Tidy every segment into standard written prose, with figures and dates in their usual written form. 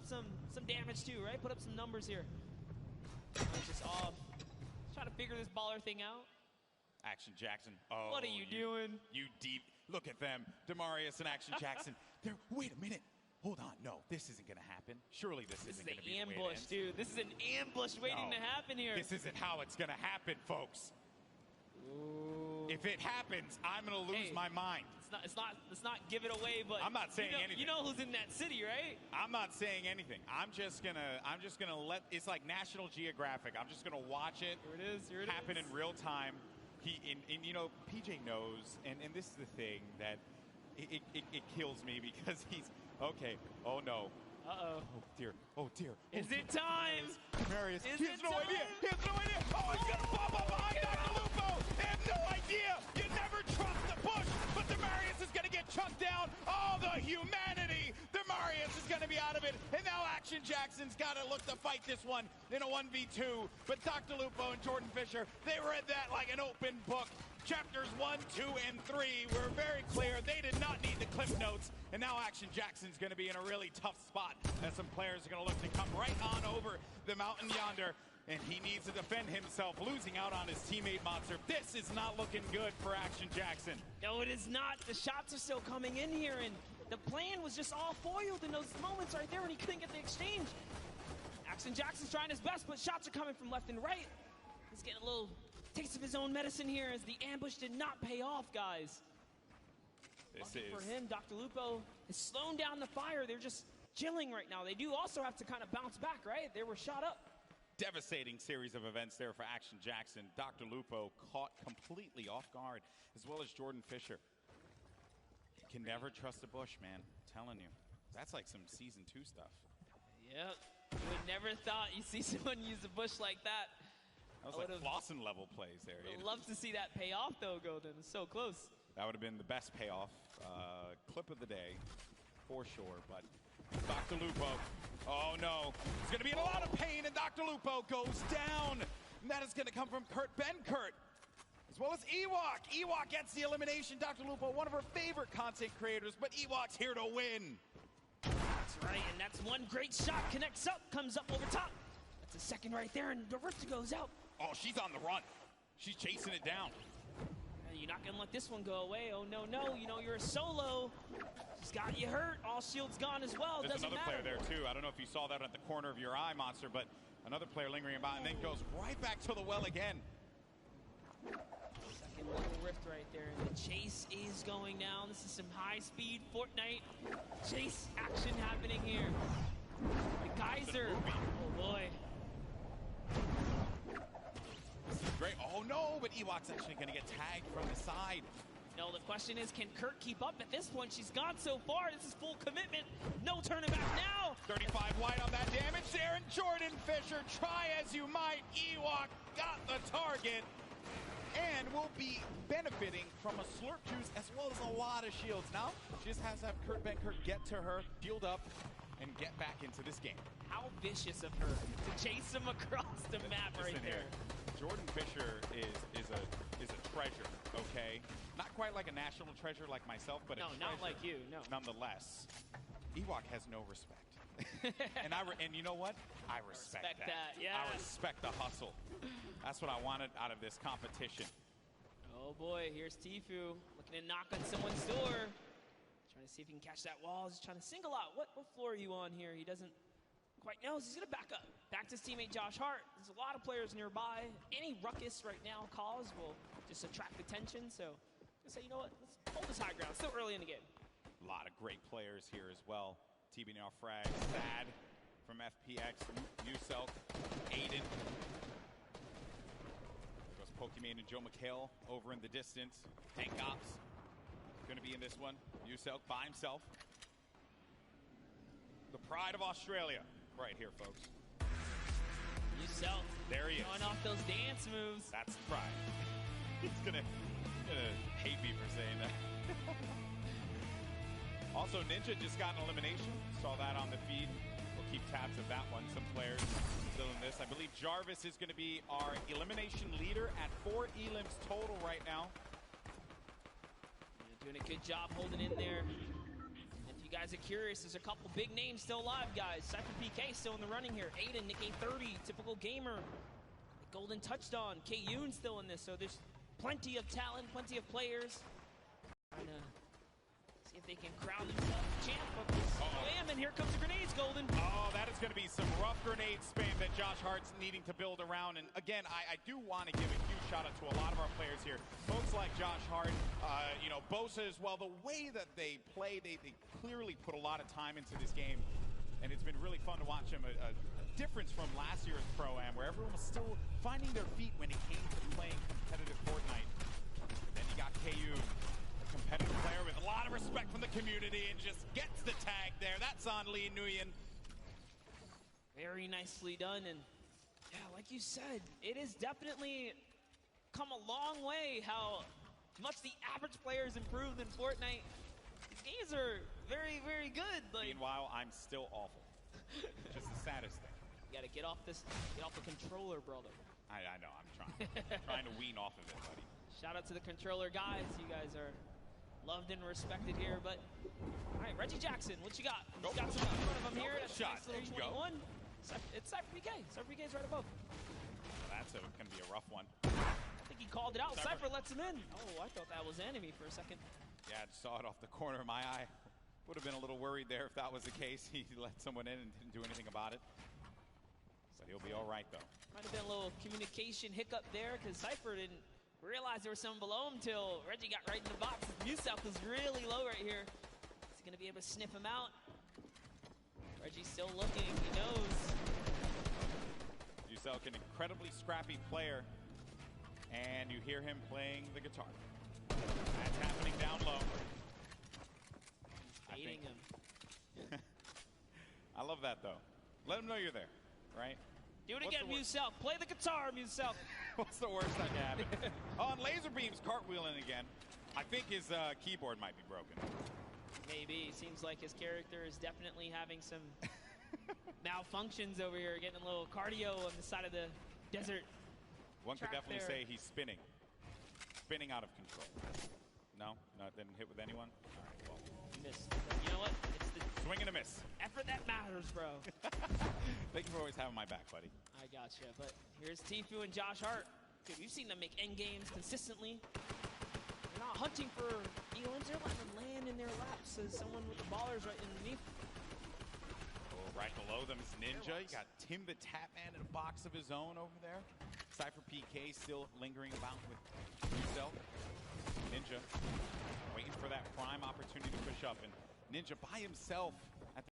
some damage too, right? Put up some numbers here. Just trying to figure this baller thing out. Action Jackson. Oh, what are you doing? You deep. Look at them. Demarius and Action Jackson. Wait a minute. Hold on. No, this isn't going to happen. Surely this isn't going to be an the way it ambush, ends. dude. This is an ambush waiting to happen here. This isn't how it's going to happen, folks. Ooh. If it happens, I'm going to lose my mind. Let's not give it away, but I'm not saying anything. You know who's in that city, right? I'm not saying anything. I'm just gonna let. It's like National Geographic. I'm just gonna watch it. Here it is. Happen in real time. PJ knows, and this is the thing that it kills me because he's okay. Oh no. Uh-oh. Oh dear. Oh dear. Is it time? Demarius. He has no idea. He has no idea. Oh, he's gonna pop up behind Dr. Lupo. They have no idea. You never trust the push, but Demarius is gonna get chunked down. Oh, the humanity. Demarius is gonna be out of it, and now Action Jackson's gotta look to fight this one in a 1v2. But Dr. Lupo and Jordan Fisher, they read that like an open book. Chapters 1, 2, and 3 were very clear. They did not need the clip notes. And now Action Jackson's going to be in a really tough spot as some players are going to look to come right on over the mountain yonder. And he needs to defend himself, losing out on his teammate Monster. This is not looking good for Action Jackson. No, it is not. The shots are still coming in here, and the plan was just all foiled in those moments right there when he couldn't get the exchange. Action Jackson's trying his best, but shots are coming from left and right. He's getting a little taste of his own medicine here as the ambush did not pay off, guys. Lucky for him, Dr. Lupo is slowing down the fire. They're just chilling right now. They do also have to kind of bounce back, right? They were shot up. Devastating series of events there for Action Jackson. Dr. Lupo caught completely off guard, as well as Jordan Fisher. You can never trust a bush, man. I'm telling you. That's like some Season 2 stuff. Yep. You would never thought you'd see someone use a bush like that. That was like Flossin level plays there. I'd love to see that pay off, though, Golden. It's so close. That would have been the best payoff. Clip of the day, for sure. But Dr. Lupo, oh no. He's going to be in a lot of pain, and Dr. Lupo goes down. And that is going to come from Kurt Benkert, as well as Ewok. Ewok gets the elimination. Dr. Lupo, one of her favorite content creators, but Ewok's here to win. That's right, and that's one great shot. Connects up, comes up over top. That's a second right there, and the Rifta goes out. Oh, she's on the run. She's chasing it down. You're not going to let this one go away. Oh, no, no. You know, you're a solo. She's got you hurt. All shield's gone as well. There's Doesn't another matter. player there, too. I don't know if you saw that at the corner of your eye, Monster, but another player lingering about and then goes right back to the well again. Second little rift right there. The chase is going down. This is some high-speed Fortnite chase action happening here. The geyser. Oh, boy. Great. Oh, no, but Ewok's actually going to get tagged from the side. No, the question is, can Kurt keep up? At this point, she's gone so far. This is full commitment. No turning back now. 35 wide on that damage there, and Jordan Fisher, try as you might. Ewok got the target and will be benefiting from a slurp juice as well as a lot of shields. Now, she just has to have Kurt Benkert get to her, shield up, and get back into this game. How vicious of her to chase him across the map right there. Jordan Fisher is a treasure, okay? Not quite like a national treasure like myself, but no, not like you, no. Nonetheless, Ewok has no respect. and you know what? I respect that. Yeah. I respect the hustle. That's what I wanted out of this competition. Oh boy, here's Tfue looking to knock on someone's door. Trying to see if he can catch that wall. He's trying to single out. What floor are you on here? He doesn't quite knows. He's going to back up. Back to his teammate Josh Hart. There's a lot of players nearby. Any ruckus right now caused will just attract attention. So just say, you know what? Let's hold this high ground. It's still early in the game. A lot of great players here as well. TB now frag. Thad from FPX. Uselk. Aiden. There goes Pokimane and Joe McHale over in the distance. Tank Ops going to be in this one. Uselk by himself. The pride of Australia. Right here, folks. Uselk. There he is. Going off those dance moves. That's pride. He's gonna hate me for saying that. Also, Ninja just got an elimination. Saw that on the feed. We'll keep tabs of that one. Some players still in this. I believe Jarvis is going to be our elimination leader at 4 elims total right now. Yeah, doing a good job holding in there. If you guys are curious, there's a couple big names still alive, guys. Cypher PK still in the running here. Aiden, Nick A30, typical gamer. Golden touched on. K-Yoon still in this, so there's plenty of talent, plenty of players. Trying to see if they can crown themselves champ. But bam, and here comes the grenades, Golden. Oh, that is going to be some rough grenade spam that Josh Hart's needing to build around. And again, I do want to give a huge shout out to a lot of our players here. Folks like Josh Hart, you know, Bosa as well. The way that they play, they clearly put a lot of time into this game. And it's been really fun to watch them. A difference from last year's Pro-Am, where everyone was still finding their feet when it came to playing competitive Fortnite. Then you got KU, a competitive player with a lot of respect from the community, and just gets the tag there. That's on Lee Nguyen. Very nicely done, and yeah, like you said, it has definitely come a long way how much the average player has improved in Fortnite. These games are very, very good. Like, meanwhile, I'm still awful. Just the saddest thing. You gotta get off the controller, brother. I know, I'm trying to wean off of it, buddy. Shout out to the controller guys. You guys are loved and respected here. But all right, Reggie Jackson, what you got? You got some in front of him here. That's shot. Nice little 21. It's Cypher PK. Cypher PK is right above. That's gonna be a rough one. I think he called it out. Cypher lets him in. Oh, I thought that was enemy for a second. Yeah, I saw it off the corner of my eye. Would have been a little worried there if that was the case. He let someone in and didn't do anything about it. But he'll be all right, though. Might have been a little communication hiccup there because Cypher didn't realize there was someone below him until Reggie got right in the box. Muselk was really low right here. Is he going to be able to sniff him out? Reggie's still looking. He knows. Muselk, an incredibly scrappy player. And you hear him playing the guitar. That's happening down low. Baiting him. I love that, though. Let him know you're there, right? Do it again, Muselk. Play the guitar, Muselk. What's the worst that can happen? On laser beams, cartwheeling again. I think his keyboard might be broken. Maybe. Seems like his character is definitely having some malfunctions over here, getting a little cardio on the side of the desert. One could definitely say he's spinning. Spinning out of control. No? No, it didn't hit with anyone? All right, well. Missed. You know what? It's the swing and a miss. Effort that matters, bro. Thank you for always having my back, buddy. I gotcha. But here's Tfue and Josh Hart. Dude, we've seen them make end games consistently. They're not hunting for elims. They're letting them land in their laps as someone with the ballers right underneath. Oh, right below them is Ninja. You got Tim the Tapman in a box of his own over there. Cypher PK still lingering about with himself. Ninja waiting for that prime opportunity to push up, and Ninja by himself at the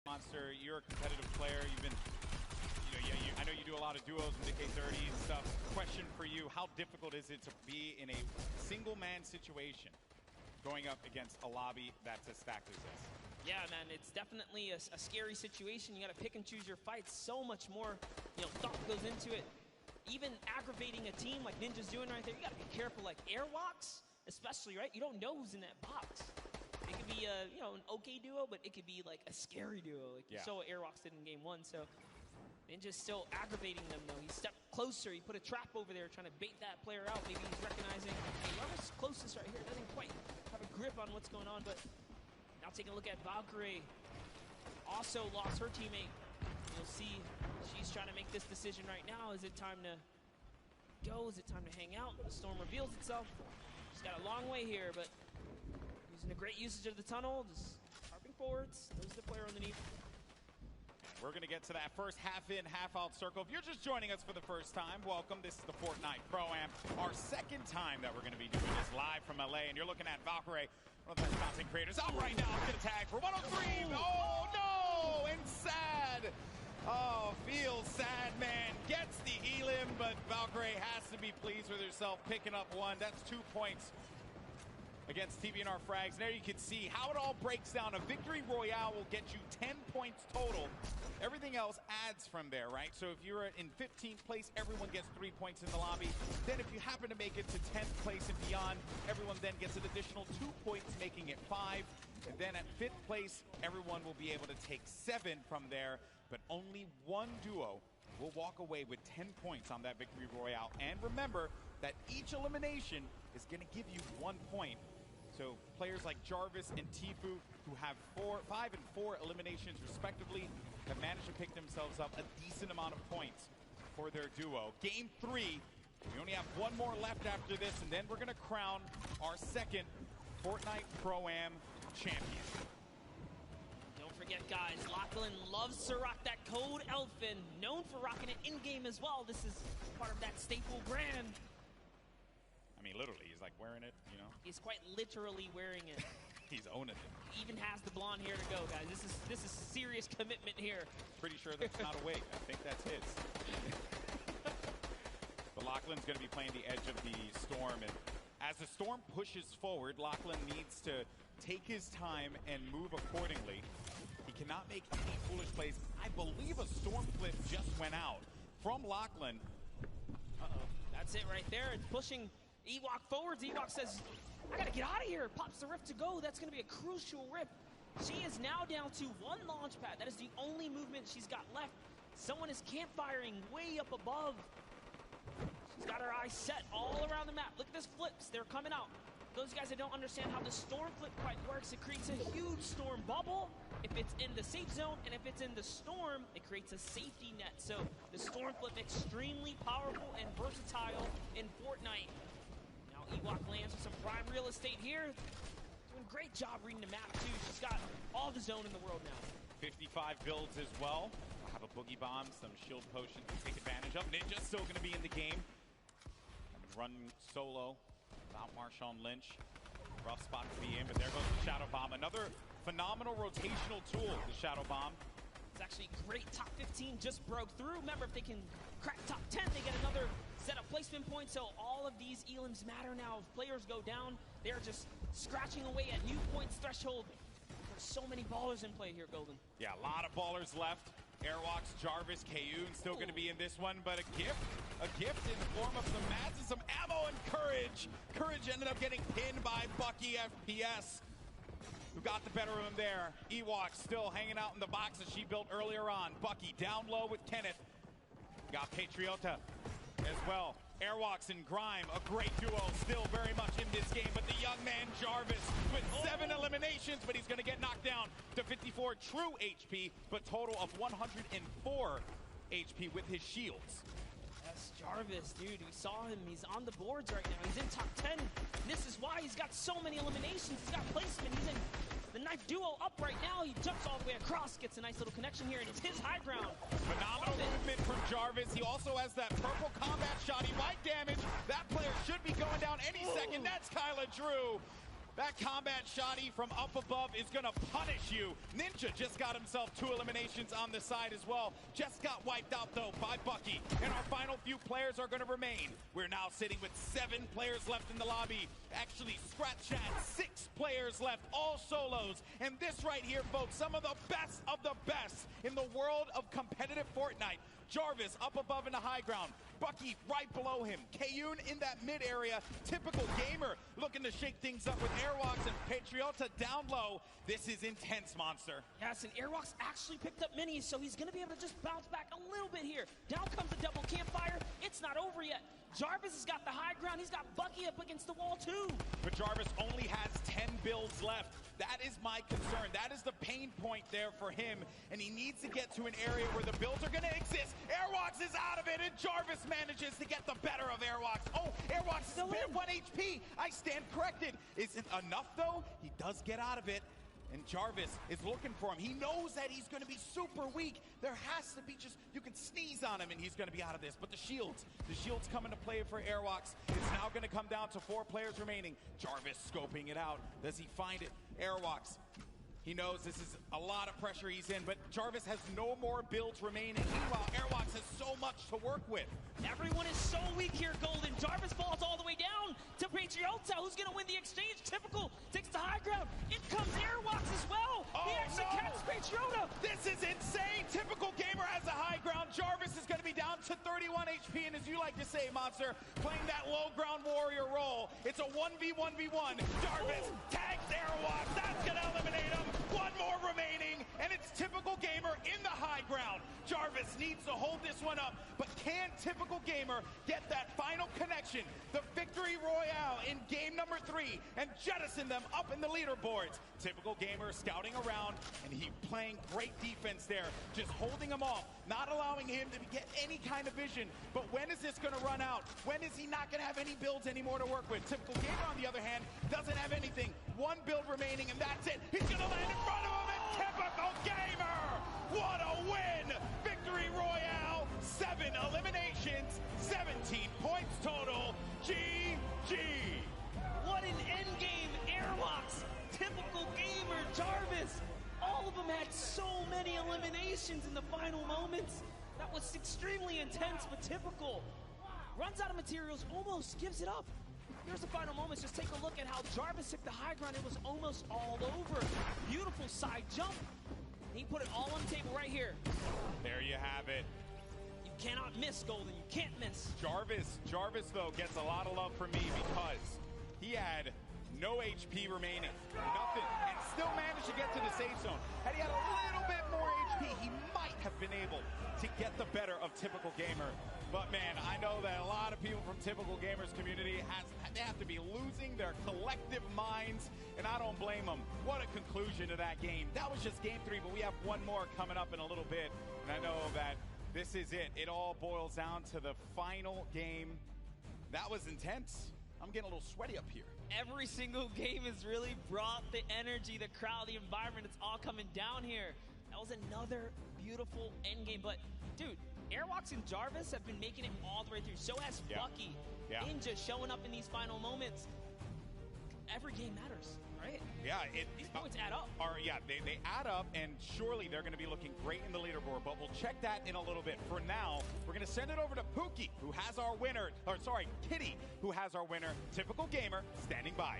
monster. You're a competitive player. You've been, I know you do a lot of duos with the K30 and stuff. Question for you: how difficult is it to be in a single-man situation, going up against a lobby that's as stacked as this? Yeah, man, it's definitely a scary situation. You got to pick and choose your fights. So much more, thought goes into it. Even aggravating a team like Ninja's doing right there, you got to be careful. Like airwalks, especially, right? You don't know who's in that box. It could be an okay duo, but it could be like a scary duo. Like you saw what airwalks did in game 1. So Ninja's still aggravating them though. He stepped closer. He put a trap over there trying to bait that player out. Maybe he's recognizing whoever's closest right here doesn't quite have a grip on what's going on. But now taking a look at Valkyrie. Also lost her teammate. You'll see she's trying to make this decision right now. Is it time to go? Is it time to hang out? The storm reveals itself. She's got a long way here, but using a great usage of the tunnel, just harping forwards. There's the player underneath. We're going to get to that first half-in, half-out circle. If you're just joining us for the first time, welcome. This is the Fortnite Pro-Am, our second time that we're going to be doing this live from LA, and you're looking at Valkyrie, one of the best content creators out right now. Let's get a tag for 103. Oh, no! And sad. Oh, feels sad, man. Gets the elim, but Valkyrie has to be pleased with herself picking up one. That's 2 points against TVNR Frags. And there you can see how it all breaks down. A victory royale will get you 10 points total. Everything else adds from there, right? So if you're in 15th place, everyone gets 3 points in the lobby. Then if you happen to make it to 10th place and beyond, everyone then gets an additional 2 points, making it 5. And then at 5th place, everyone will be able to take 7 from there. But only one duo will walk away with 10 points on that victory royale. And remember that each elimination is going to give you 1 point. So players like Jarvis and Tfue, who have 5 and 4 eliminations respectively, have managed to pick themselves up a decent amount of points for their duo. Game 3, we only have one more left after this, and then we're going to crown our second Fortnite Pro-Am champion. Don't forget, guys, Lachlan loves to rock that code Elfin, known for rocking it in-game as well. This is part of that staple brand. I mean, literally, he's like wearing it, you know? He's quite literally wearing it. He's owning it. He even has the blonde hair to go, guys. This is serious commitment here. Pretty sure that's not a wig. I think that's his. But Lachlan's going to be playing the edge of the Storm, and as the Storm pushes forward, Lachlan needs to take his time and move accordingly. He cannot make any foolish plays. I believe a Storm flip just went out from Lachlan. Uh-oh. That's it right there. It's pushing Ewok forwards. Ewok says, I gotta get out of here. Pops the rift to go. That's gonna be a crucial rift. She is now down to one launch pad. That is the only movement she's got left. Someone is campfiring way up above. She's got her eyes set all around the map. Look at this flips. They're coming out. Those guys that don't understand how the storm flip quite works, it creates a huge storm bubble if it's in the safe zone, and if it's in the storm, it creates a safety net. So the storm flip extremely powerful and versatile in Fortnite. Now Ewok lands with some prime real estate here. Doing a great job reading the map too. She's got all the zone in the world now. 55 builds as well. I'll have a boogie bomb, some shield potions to take advantage of. Ninja's still going to be in the game. Run solo without Marshawn Lynch. Rough spot to be in, but there goes the Shadow Bomb. Another phenomenal rotational tool, the Shadow Bomb. It's actually great. Top 15 just broke through. Remember, if they can crack top 10, they get another set of placement points. So all of these elims matter now. If players go down, they're just scratching away at new points threshold. There's so many ballers in play here, Golden. Yeah, a lot of ballers left. Airwalks, Jarvis, Kayun still going to be in this one, but a gift in the form of some mats and some ammo and Courage. Courage ended up getting pinned by Bucky FPS, who got the better of him there. Ewok still hanging out in the box that she built earlier on. Bucky down low with Kenneth. Got Patriota as well. Airwalks and Grime, a great duo, still very much in this game, but the young man Jarvis with 7 eliminations, but he's going to get knocked down to 54 true HP, but total of 104 HP with his shields. Yes, Jarvis, dude, we saw him. He's on the boards right now. He's in top 10. And this is why he's got so many eliminations. He's got placement. He's in the knife duo up right now. He jumps all the way across, gets a nice little connection here, and it's his high ground. Phenomenal movement from Jarvis. He also has that purple combat shot. He might damage. That player should be going down any second. That's Kyla Drew. That combat shotty from up above is going to punish you. Ninja just got himself 2 eliminations on the side as well. Just got wiped out, though, by Bucky. And our final few players are going to remain. We're now sitting with 7 players left in the lobby. Actually, scratch that, 6 players left, all solos. And this right here, folks, some of the best in the world of competitive Fortnite. Jarvis up above in the high ground. Bucky right below him. Kayun in that mid area. Typical gamer looking to shake things up with Airwalks and Patriota down low. This is intense, Monster. Yes, and Airwalks actually picked up minis, so he's going to be able to just bounce back a little bit here. Down comes the double campfire. It's not over yet. Jarvis has got the high ground. He's got Bucky up against the wall, too. But Jarvis only has 10 builds left. That is my concern. That is the pain point there for him, and he needs to get to an area where the builds are going to exist. Airwalks is out of it, and Jarvis manages to get the better of Airwalks. Oh, Airwalks is at 1 HP. I stand corrected. Isn't enough, though. He does get out of it, and Jarvis is looking for him. He knows that he's going to be super weak. There has to be just, you can sneeze on him, and he's going to be out of this. But the shields come into play for Airwalks. It's now going to come down to 4 players remaining. Jarvis scoping it out. Does he find it? Airwalks. He knows this is a lot of pressure he's in, but Jarvis has no more builds remaining. Meanwhile, Airwalks has so much to work with. Everyone is so weak here, Golden. Jarvis falls all the way down to Patriota, who's going to win the exchange. Typical takes the high ground. In comes Airwalks as well. Oh, he actually catches Patriota. This is insane. Typical gamer has the high ground. Jarvis is going to be down to 31 HP, and as you like to say, Monster, playing that low ground warrior role. It's a 1v1v1. Jarvis tags Airwalks. That's going to eliminate him. 1 more remaining, and it's typical gamer in the high ground. Jarvis needs to hold this one up, but can Typical Gamer get that final connection, the victory royale in game number 3, and jettison them up in the leaderboards? Typical Gamer scouting around, and he playing great defense there, just holding him off, not allowing him to get any kind of vision. But when is this going to run out? When is he not going to have any builds anymore to work with? Typical Gamer, on the other hand, doesn't have anything. One build remaining, and that's it. He's going to land in front of him, and Typical Gamer! What a win! Victory Royale, 7 eliminations, 17 points total. GG! What an endgame, Airlocks, Typical Gamer, Jarvis. All of them had so many eliminations in the final moments. That was extremely intense, but Typical runs out of materials, almost gives it up. Here's the final moments. Just take a look at how Jarvis took the high ground. It was almost all over. Beautiful side jump. He put it all on the table right here. There you have it. You cannot miss, Golden. You can't miss. Jarvis, though, gets a lot of love from me because he had no HP remaining, nothing, and still managed to get to the safe zone. Had he had a little bit more HP, he might have been able to get the better of Typical Gamer. But man, I know that a lot of people from Typical Gamer's community they have to be losing their collective minds, and I don't blame them. What a conclusion to that game. That was just game 3, but we have one more coming up in a little bit, and I know that this is it. It all boils down to the final game. That was intense. I'm getting a little sweaty up here. Every single game has really brought the energy, the crowd, the environment. It's all coming down here. That was another beautiful endgame. But, dude, Airwalks and Jarvis have been making it all the way through. So has Bucky. Ninja showing up in these final moments. Every game matters, right? Yeah. These points add up. They add up, and surely they're going to be looking great in the leaderboard, but we'll check that in a little bit. For now, we're going to send it over to Pookie, who has our winner, Kitty, who has our winner, Typical Gamer, standing by.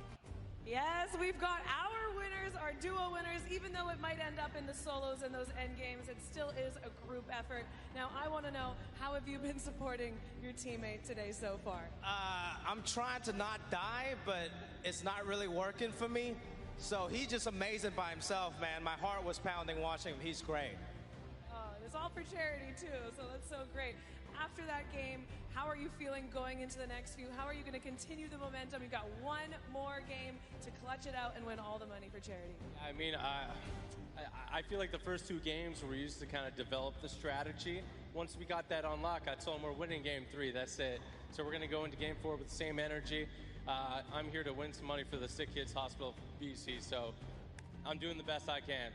Yes, we've got our winners, our duo winners. Even though it might end up in the solos and those end games, it still is a group effort. Now, I want to know, how have you been supporting your teammate today so far? I'm trying to not die, but it's not really working for me. So he's just amazing by himself, man. My heart was pounding watching him. He's great. It's all for charity, too, so that's so great. After that game, how are you feeling going into the next few? How are you going to continue the momentum? You've got one more game to clutch it out and win all the money for charity. I mean, I feel like the first 2 games were used to kind of develop the strategy. Once we got that unlocked, I told them we're winning game 3. That's it. So we're going to go into game 4 with the same energy. I'm here to win some money for the Sick Kids Hospital BC, so I'm doing the best I can.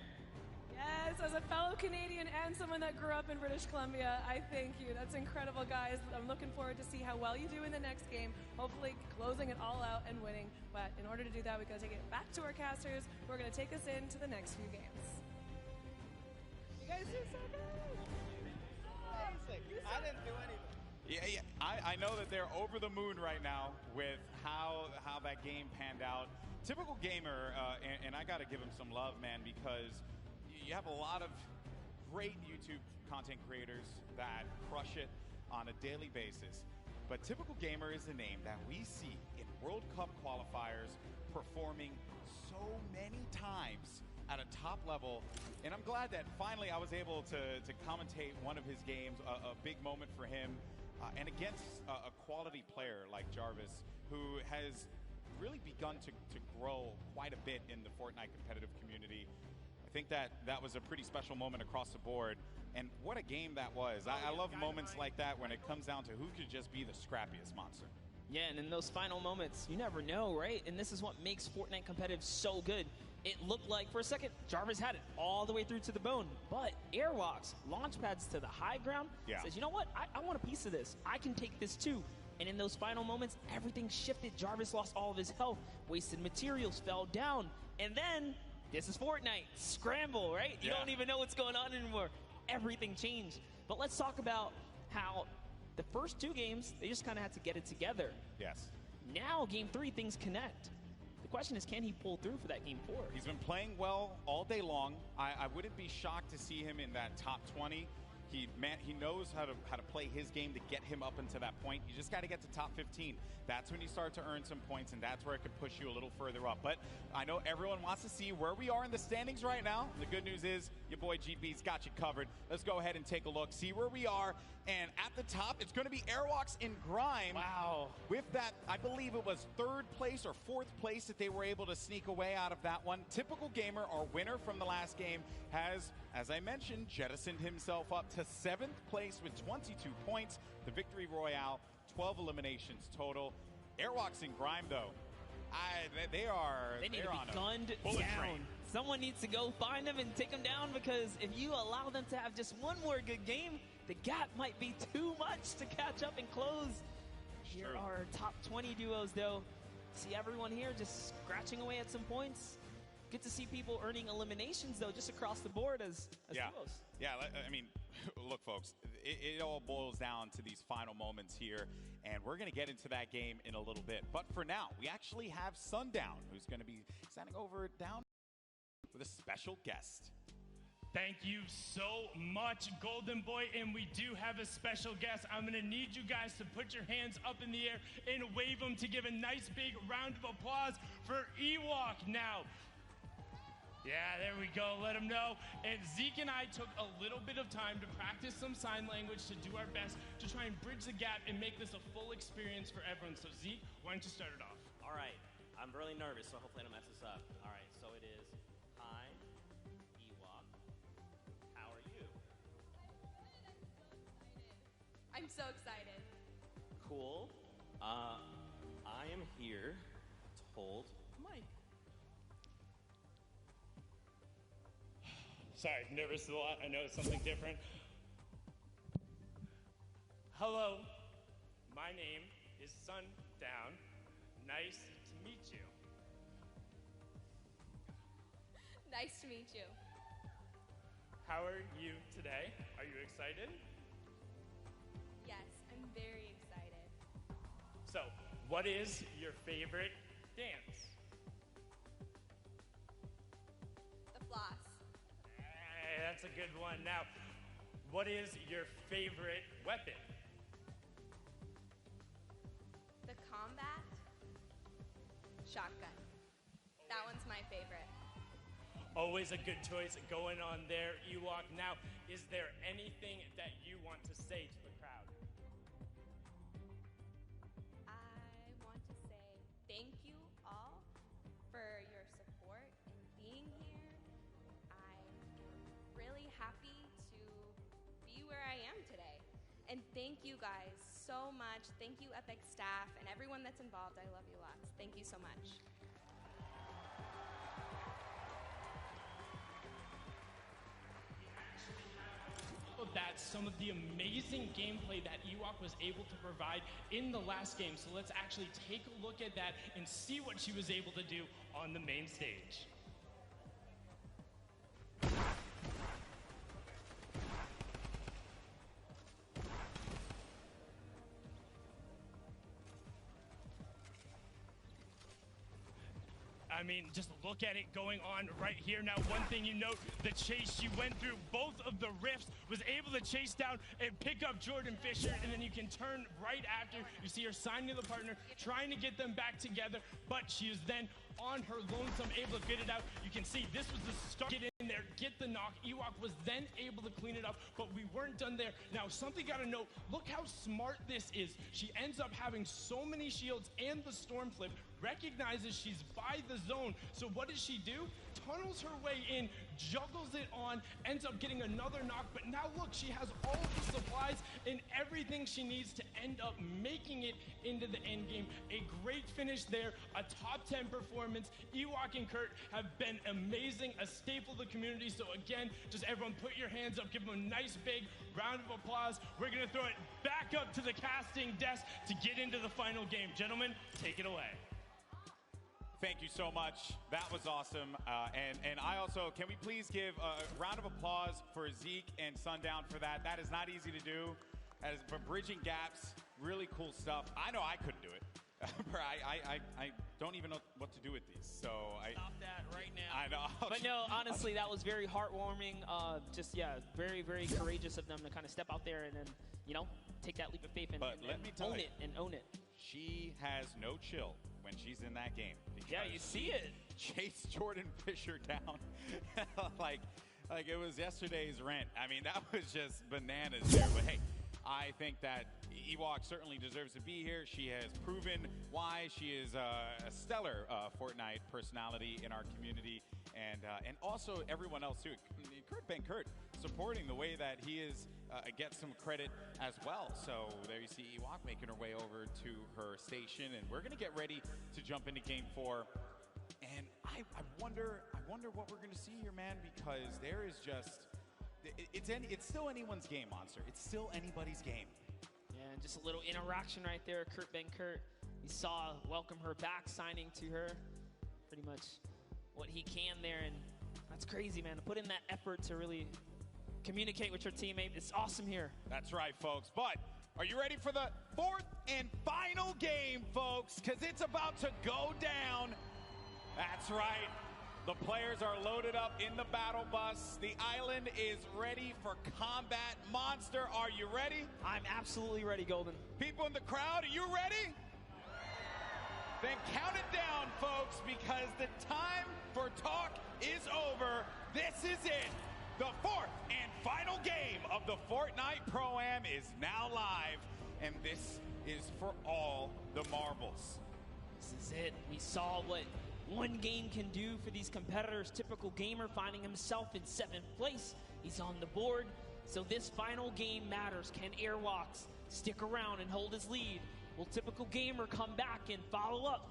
Yes, as a fellow Canadian and someone that grew up in British Columbia, I thank you. That's incredible, guys. I'm looking forward to see how well you do in the next game, hopefully closing it all out and winning. But in order to do that, we've got to take it back to our casters who are going to take us into the next few games. You guys do so good. I didn't do anything. Yeah. I know that they're over the moon right now with how that game panned out. Typical Gamer, and I got to give him some love, man, because you have a lot of great YouTube content creators that crush it on a daily basis. But Typical Gamer is the name that we see in World Cup qualifiers performing so many times at a top level. And I'm glad that finally I was able to commentate one of his games, a big moment for him, and against a quality player like Jarvis, who has really begun to grow quite a bit in the Fortnite competitive community. I think that was a pretty special moment across the board. And what a game that was. I love moments like that when it comes down to who could just be the scrappiest monster. Yeah, and in those final moments, you never know, right? And this is what makes Fortnite competitive so good. It looked like, for a second, Jarvis had it all the way through to the bone. But Airwalks, launch pads to the high ground, says, you know what? I want a piece of this. I can take this too. And in those final moments, everything shifted. Jarvis lost all of his health. Wasted materials fell down. And then, this is Fortnite. Scramble, right? You don't even know what's going on anymore. Everything changed. But let's talk about how the first 2 games, they just kind of had to get it together. Yes. Now, game 3, things connect. The question is, can he pull through for that game 4? He's been playing well all day long. I wouldn't be shocked to see him in that top 20. He knows how to play his game to get him up into that point. You just got to get to top 15. That's when you start to earn some points, and that's where it could push you a little further up. But I know everyone wants to see where we are in the standings right now. The good news is your boy GB's got you covered. Let's go ahead and take a look, see where we are. And at the top, it's going to be Airwalks in Grime. Wow. With that, I believe it was 3rd place or 4th place that they were able to sneak away out of that one. Typical Gamer, our winner from the last game, has, as I mentioned, jettisoned himself up to 7th place with 22 points. The Victory Royale, 12 eliminations total. Airwalks in Grime, though, they need to on be a gunned bullet down. train. Someone needs to go find them and take them down, because if you allow them to have just one more good game, the gap might be too much to catch up and close. Here True. are top 20 duos, though. See everyone here just scratching away at some points. Good to see people earning eliminations, though, just across the board as duos. Yeah, I mean, look, folks, it all boils down to these final moments here, and we're going to get into that game in a little bit. But for now, we actually have Sundown, who's going to be standing over down with a special guest. Thank you so much, Golden Boy, and we do have a special guest. I'm going to need you guys to put your hands up in the air and wave them to give a nice big round of applause for Ewok now. Yeah, there we go. Let them know. And Zeke and I took a little bit of time to practice some sign language to do our best to try and bridge the gap and make this a full experience for everyone. So Zeke, why don't you start it off? All right. I'm really nervous, so hopefully I don't mess this up. All right, so it is, hi, Ewok. How are you? I'm so excited. Cool. I am here to hold the mic. Sorry, nervous a lot. I know it's something different. Hello, my name is Sundown. Nice to meet you. Nice to meet you. How are you today? Are you excited? Yes, I'm very excited. So, what is your favorite dance? The floss. Hey, that's a good one. Now, what is your favorite weapon? The combat shotgun. That one's my favorite. Always a good choice going on there, Ewok. Now, is there anything that you want to say to the crowd? I want to say thank you all for your support and being here. I'm really happy to be where I am today. And thank you guys so much. Thank you, Epic staff, and everyone that's involved. I love you lots. Thank you so much. That's some of the amazing gameplay that Ewok was able to provide in the last game. So let's actually take a look at that and see what she was able to do on the main stage. I mean, just look at it going on right here. Now, one thing you note, the chase she went through, both of the rifts, was able to chase down and pick up Jordan Fisher, and then you can turn right after. You see her signing the partner, trying to get them back together, but she is then on her lonesome, able to get it out. You can see this was the start. Get in there, get the knock. Ewok was then able to clean it up, but we weren't done there. Now, something gotta note, look how smart this is. She ends up having so many shields and the storm flip, recognizes she's by the zone. So what does she do? Tunnels her way in, juggles it on, ends up getting another knock, but now look, she has all the supplies and everything she needs to end up making it into the end game. A great finish there, a top 10 performance. Ewok and Kurt have been amazing, a staple of the community. So again, just everyone put your hands up, give them a nice big round of applause. We're gonna throw it back up to the casting desk to get into the final game. Gentlemen, take it away. Thank you so much. That was awesome. And I also, can we please give a round of applause for Zeke and Sundown for that? That is not easy to do. As for bridging gaps, really cool stuff. I know I couldn't do it. I don't even know what to do with these. So Stop that right now. I know. But no, honestly, that was very heartwarming. Just, yeah, very, very courageous of them to kind of step out there and then, you know, take that leap of faith and, own it and own it. She has no chill when she's in that game. Yeah, you see it. Chase Jordan Fisher down. Like, like it was yesterday's rent. I mean, that was just bananas there. But hey, I think that Ewok certainly deserves to be here. She has proven why. She is a stellar Fortnite personality in our community, and also everyone else too. Kurt Ben Kurt supporting the way that he is gets some credit as well. So there you see Ewok making her way over to her station, and we're gonna get ready to jump into Game 4. And I wonder what we're gonna see here, man, because there is just it's still anyone's game, Monster. It's still anybody's game. Yeah, and just a little interaction right there. Kurt Ben Kurt, you saw welcome her back, signing to her pretty much what he can there, and that's crazy, man, to put in that effort to really communicate with your teammate. It's awesome here. That's right, folks. But are you ready for the fourth and final game, folks? Because it's about to go down. That's right. The players are loaded up in the battle bus. The island is ready for combat. Monster, are you ready? I'm absolutely ready, Golden. People in the crowd, are you ready? Then count it down, folks, because the time for talk is over. This is it. The fourth and final game of the Fortnite Pro-Am is now live, and this is for all the marbles. This is it. We saw what one game can do for these competitors. Typical Gamer finding himself in 7th place. He's on the board. So this final game matters. Can Airwalks stick around and hold his lead? Will Typical Gamer come back and follow up?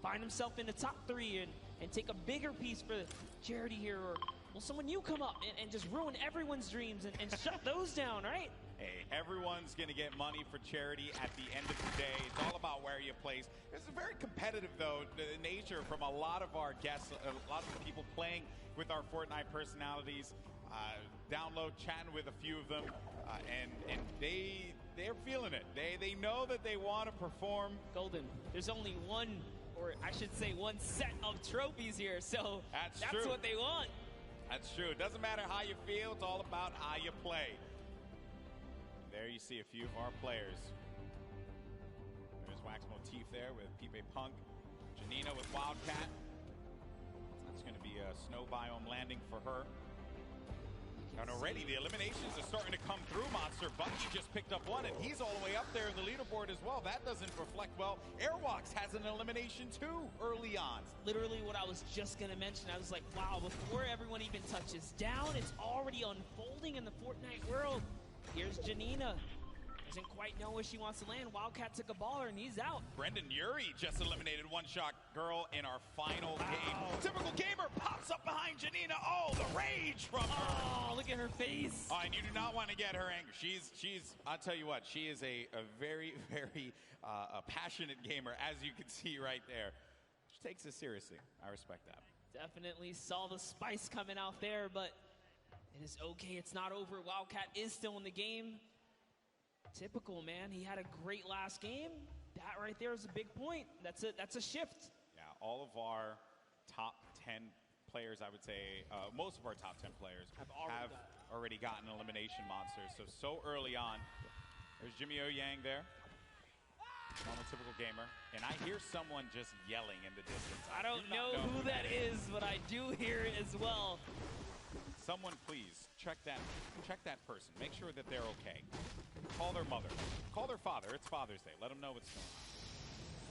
Find himself in the top 3 and take a bigger piece for Charity here? Or will someone new come up and just ruin everyone's dreams and shut those down, right? Hey, everyone's going to get money for charity at the end of the day. It's all about where you place. It's a very competitive, though, nature from a lot of our guests, a lot of the people playing with our Fortnite personalities. Download, chatting with a few of them, and they're feeling it. They know that they want to perform. Golden, there's only one, or I should say one set of trophies here, so that's true. what they want. That's true. It doesn't matter how you feel. It's all about how you play. There you see a few of our players. There's Wax Motif there with Pipe Punk. Janina with Wildcat. That's going to be a snow biome landing for her. And already the eliminations are starting to come through, Monster. Bungie just picked up one, and he's all the way up there in the leaderboard as well. That doesn't reflect well. Airwalks has an elimination too early on. Literally what I was just going to mention. I was like, wow, before everyone even touches down, it's already unfolding in the Fortnite world. Here's Janina. Doesn't quite know where she wants to land. Wildcat took a baller, and he's out. Brendan Urie just eliminated One Shot Girl in our final game. Typical Gamer pops up behind Janina. Oh, the rage from her. Oh, look at her face. Oh, and you do not want to get her angry. She's I'll tell you what, she is a very, very passionate gamer, as you can see right there. She takes it seriously. I respect that. Definitely saw the spice coming out there, but it is okay. It's not over. Wildcat is still in the game. Typical, man. He had a great last game. That right there is a big point. That's a shift. Yeah, all of our top 10 players, I would say, most of our top 10 players have already gotten elimination monsters. So early on. There's Jimmy O Yang there. On the Typical Gamer. And I hear someone just yelling in the distance. I don't know who that is, but I do hear it as well. Someone please check that person. Make sure that they're okay. Call their mother. Call their father. It's Father's Day. Let them know what's going on.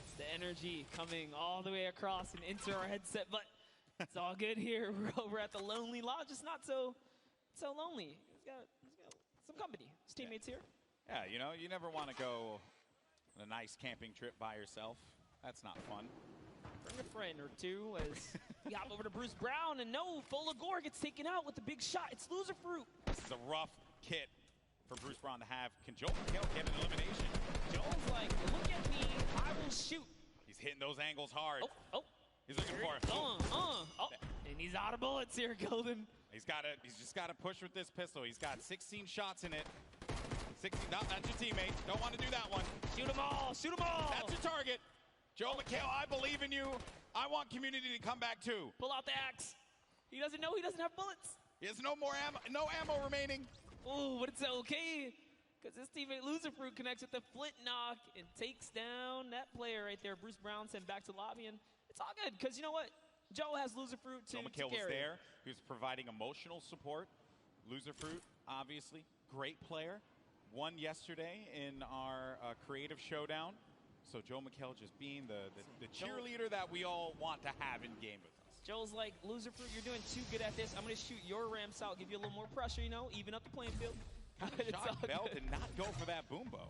It's the energy coming all the way across and into our headset, but it's all good here. We're over at the Lonely Lodge. It's not so lonely. He's got some company. His teammates here. Yeah, you know, you never want to go on a nice camping trip by yourself. That's not fun. Bring a friend or two as we hop over to Bruce Brown, and no, Folagore gets taken out with the big shot. It's Loser Fruit. This is a rough kit for Bruce Brown to have. Can Joel McHale get an elimination? Joel's like, look at me, I will shoot. He's hitting those angles hard. Oh. He's looking for it. And he's out of bullets here, Golden. He's just got to push with this pistol. He's got 16 shots in it. 16, no, that's your teammate. Don't want to do that one. Shoot them all, shoot them all. That's your target. Joel McHale, I believe in you. I want community to come back too. Pull out the axe. He doesn't know he doesn't have bullets. He has no ammo remaining. Oh, but it's okay, because his teammate Loser Fruit connects with the flint knock and takes down that player right there. Bruce Brown sent back to lobby, and it's all good, because you know what? Joe has Loser Fruit to Joe McHale carry. was there. He was providing emotional support. Loser Fruit, obviously, great player. Won yesterday in our creative showdown. So Joe McHale just being the cheerleader that we all want to have in game with us. Joe's like, Loser Fruit, you're doing too good at this. I'm going to shoot your ramps out, give you a little more pressure, you know, even up the playing field. Shot Bell did not go for that boom bow.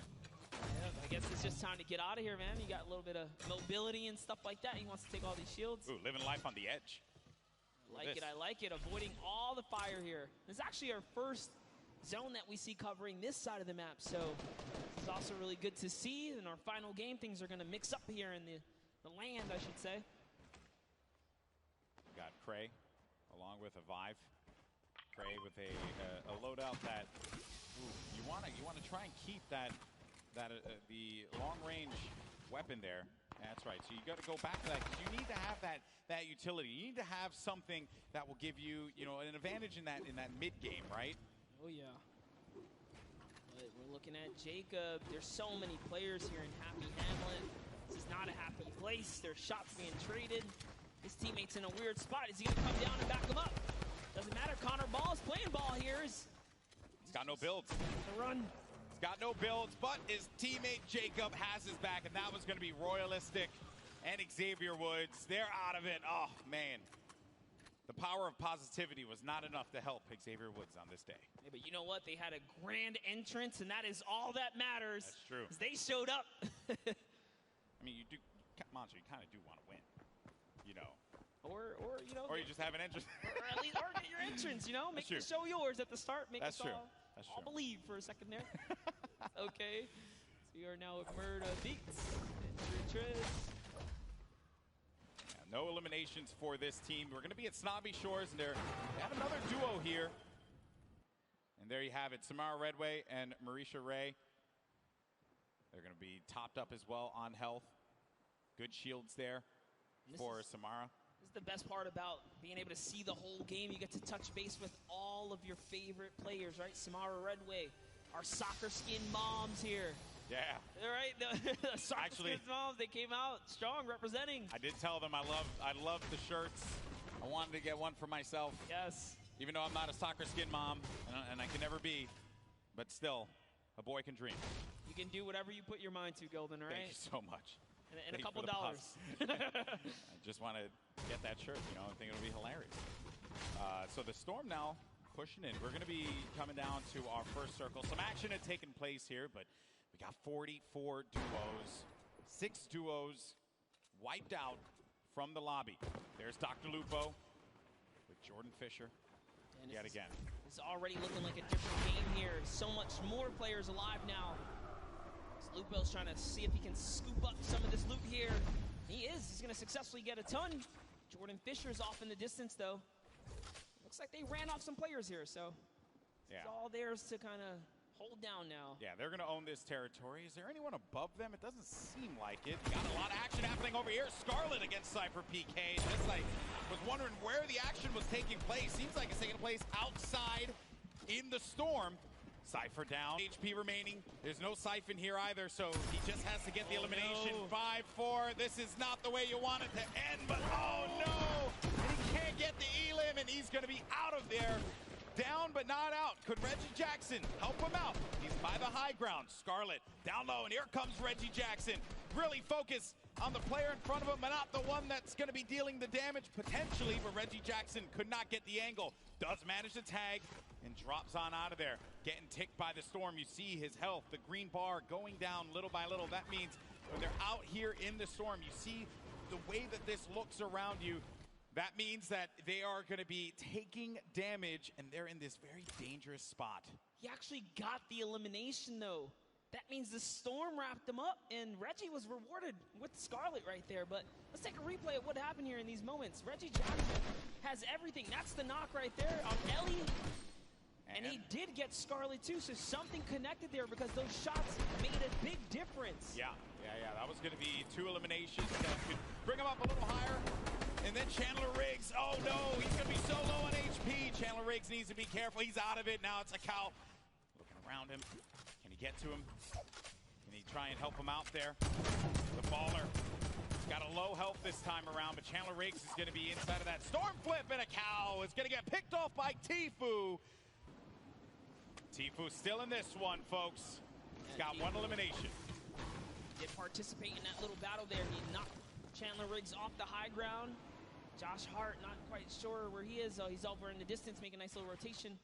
Yeah, I guess it's just time to get out of here, man. You got a little bit of mobility and stuff like that. He wants to take all these shields. Ooh, living life on the edge. I like it. Avoiding all the fire here. This is actually our first zone that we see covering this side of the map, so this is also really good to see. In our final game, things are going to mix up here in the land, I should say. Got Cray along with a Vive. Cray with a loadout that you want to try and keep the long range weapon there. That's right. So you got to go back to that because you need to have that utility. You need to have something that will give you an advantage in that mid game, right? Oh yeah. But we're looking at Jacob. There's so many players here in Happy Hamlet. This is not a happy place. There's shots being traded. His teammate's in a weird spot. Is he going to come down and back him up? Doesn't matter. Connor Ball is playing ball here. He's got no builds. The run. He's got no builds, but his teammate Jacob has his back, and that was going to be Royalistic and Xavier Woods. They're out of it. Oh, man. The power of positivity was not enough to help Xavier Woods on this day. Yeah, but you know what? They had a grand entrance, and that is all that matters. That's true. They showed up. I mean, you Monster, you kind of do want to win, Or Or you just have an entrance. or at least or get your entrance, Make the show yours at the start. Make us all believe for a second there. Okay. So we are now with Murda Beats and Triz. No eliminations for this team. We're going to be at Snobby Shores, and they have another duo here. And there you have it, Samara Redway and Marisha Ray. They're going to be topped up as well on health. Good shields there for Samara. This is the best part about being able to see the whole game. You get to touch base with all of your favorite players, right? Samara Redway, our soccer skin moms here. Yeah. All right, the soccer skin moms, they came out strong representing. I did tell them I love the shirts. I wanted to get one for myself. Yes. Even though I'm not a soccer skin mom, and I can never be, but still, a boy can dream. You can do whatever you put your mind to, Golden, all right? Thank you so much. And a couple dollars. I just want to get that shirt, I think it'll be hilarious. So the Storm now pushing in. We're going to be coming down to our first circle. Some action had taken place here, but we got 44 duos. 6 duos wiped out from the lobby. There's Dr. Lupo with Jordan Fisher yet again. It's already looking like a different game here. So much more players alive now. Lupo's trying to see if he can scoop up some of this loot here. He is. He's going to successfully get a ton. Jordan Fisher's off in the distance, though. Looks like they ran off some players here, so it's all theirs to kind of hold down now. Yeah, they're going to own this territory. Is there anyone above them? It doesn't seem like it. Got a lot of action happening over here. Scarlet against Cypher PK. Just was wondering where the action was taking place. Seems like it's taking place outside in the Storm. Cypher down. HP remaining. There's no Siphon here either, so he just has to get the elimination. 5-4. This is not the way you want it to end, but oh no! And he can't get the elim, and he's going to be out of there. Down but not out. Could Reggie Jackson help him out? He's by the high ground. Scarlet down low, and here comes Reggie Jackson. Really focused on the player in front of him, but not the one that's going to be dealing the damage potentially, but Reggie Jackson could not get the angle. Does manage to tag and drops on out of there. Getting ticked by the Storm. You see his health, the green bar going down little by little. That means when they're out here in the Storm, you see the way that this looks around you. That means that they are going to be taking damage, and they're in this very dangerous spot. He actually got the elimination, though. That means the Storm wrapped him up, and Reggie was rewarded with Scarlet right there. But let's take a replay of what happened here in these moments. Reggie Jackson has everything. That's the knock right there on Ellie. And he did get Scarlet, too, so something connected there because those shots made a big difference. Yeah. That was going to be 2 eliminations that could bring him up a little higher. And then Chandler Riggs, oh no, he's going to be so low on HP. Chandler Riggs needs to be careful. He's out of it. Now it's a cow. Looking around him. Can he get to him? Can he try and help him out there? The baller Got a low health this time around, but Chandler Riggs is going to be inside of that storm flip, and a cow is going to get picked off by Tfue. Tfue still in this one, folks. He's got one elimination. Did participate in that little battle there. He knocked Chandler Riggs off the high ground. Josh Hart, not quite sure where he is. He's over in the distance, making a nice little rotation.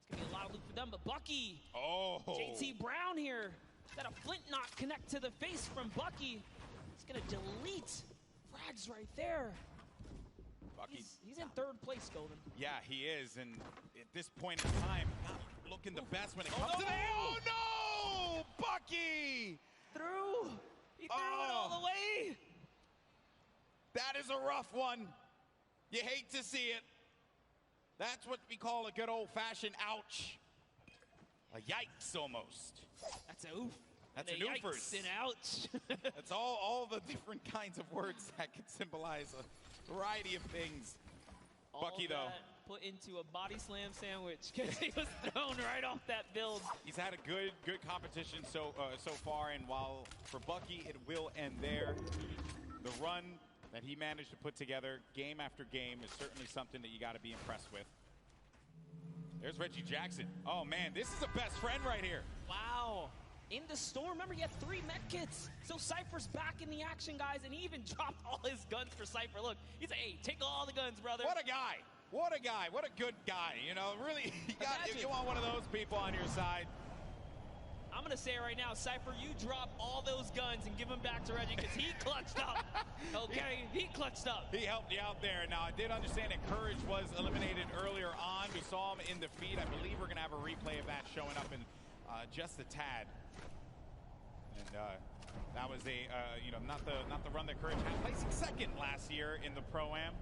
It's going to be a lot of loot for them, but Bucky. Oh. JT Brown here. Got a flint knock connect to the face from Bucky. He's going to delete frags right there. He's in third place, Golden. Yeah, he is, and at this point in time, not looking the best when it comes to that. Oh, no! Bucky! He threw it all the way. That is a rough one. You hate to see it. That's what we call a good old-fashioned ouch. A yikes, almost. That's a oof. That's and an yikes oofers. and ouch. That's all the different kinds of words that can symbolize a variety of things. All Bucky, though. Put into a body slam sandwich because he was thrown right off that build. He's had a good competition so far, and while for Bucky it will end there, the run that he managed to put together game after game is certainly something that you got to be impressed with. There's Reggie Jackson. Oh man, this is a best friend right here. Wow. In the storm, remember he had 3 med kits. So Cypher's back in the action, guys, and he even dropped all his guns for Cypher. Look, he's like, hey, take all the guns, brother. What a guy. What a guy. What a good guy. You know, really, you want one of those people on your side. I'm going to say right now, Cypher, you drop all those guns and give them back to Reggie because he clutched up. Okay, he clutched up. He helped you out there. Now, I did understand that Courage was eliminated earlier on. We saw him in the feed. I believe we're going to have a replay of that showing up in just a tad. And that was not the run that Courage had, placing second last year in the Pro-Am.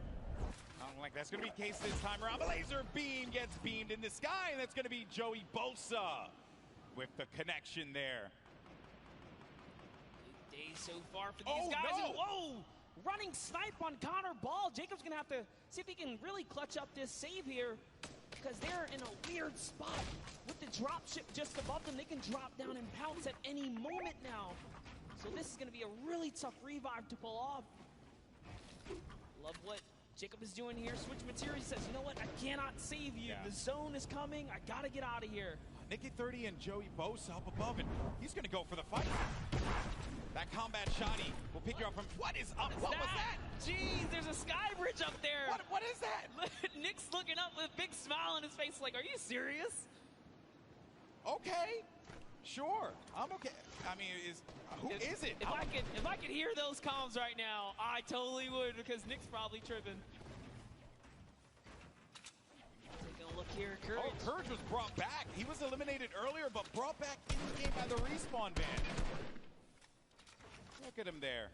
I don't like that's going to be the case this time around. The laser beam gets beamed in the sky, and that's going to be Joey Bosa with the connection there. Good day so far for these guys. No. And whoa! Running snipe on Connor Ball. Jacob's going to have to see if he can really clutch up this save here because they're in a weird spot. With the drop ship just above them, they can drop down and pounce at any moment now. So this is going to be a really tough revive to pull off. Love what Jacob is doing here. Switch material. He says, you know what? I cannot save you. Yeah. The zone is coming. I got to get out of here. Nikki 30 and Joey Bosa up above, and he's going to go for the fight. That combat shotty will pick you up from... What is up? What was that? Jeez, there's a sky bridge up there. What is that? Nick's looking up with a big smile on his face like, are you serious? Okay. Sure. I'm okay. I mean, who is it? If I could hear those comms right now, I totally would because Nick's probably tripping. Taking a look here, Courage. Oh, Courage was brought back. He was eliminated earlier, but brought back in the game by the respawn band. Look at him there.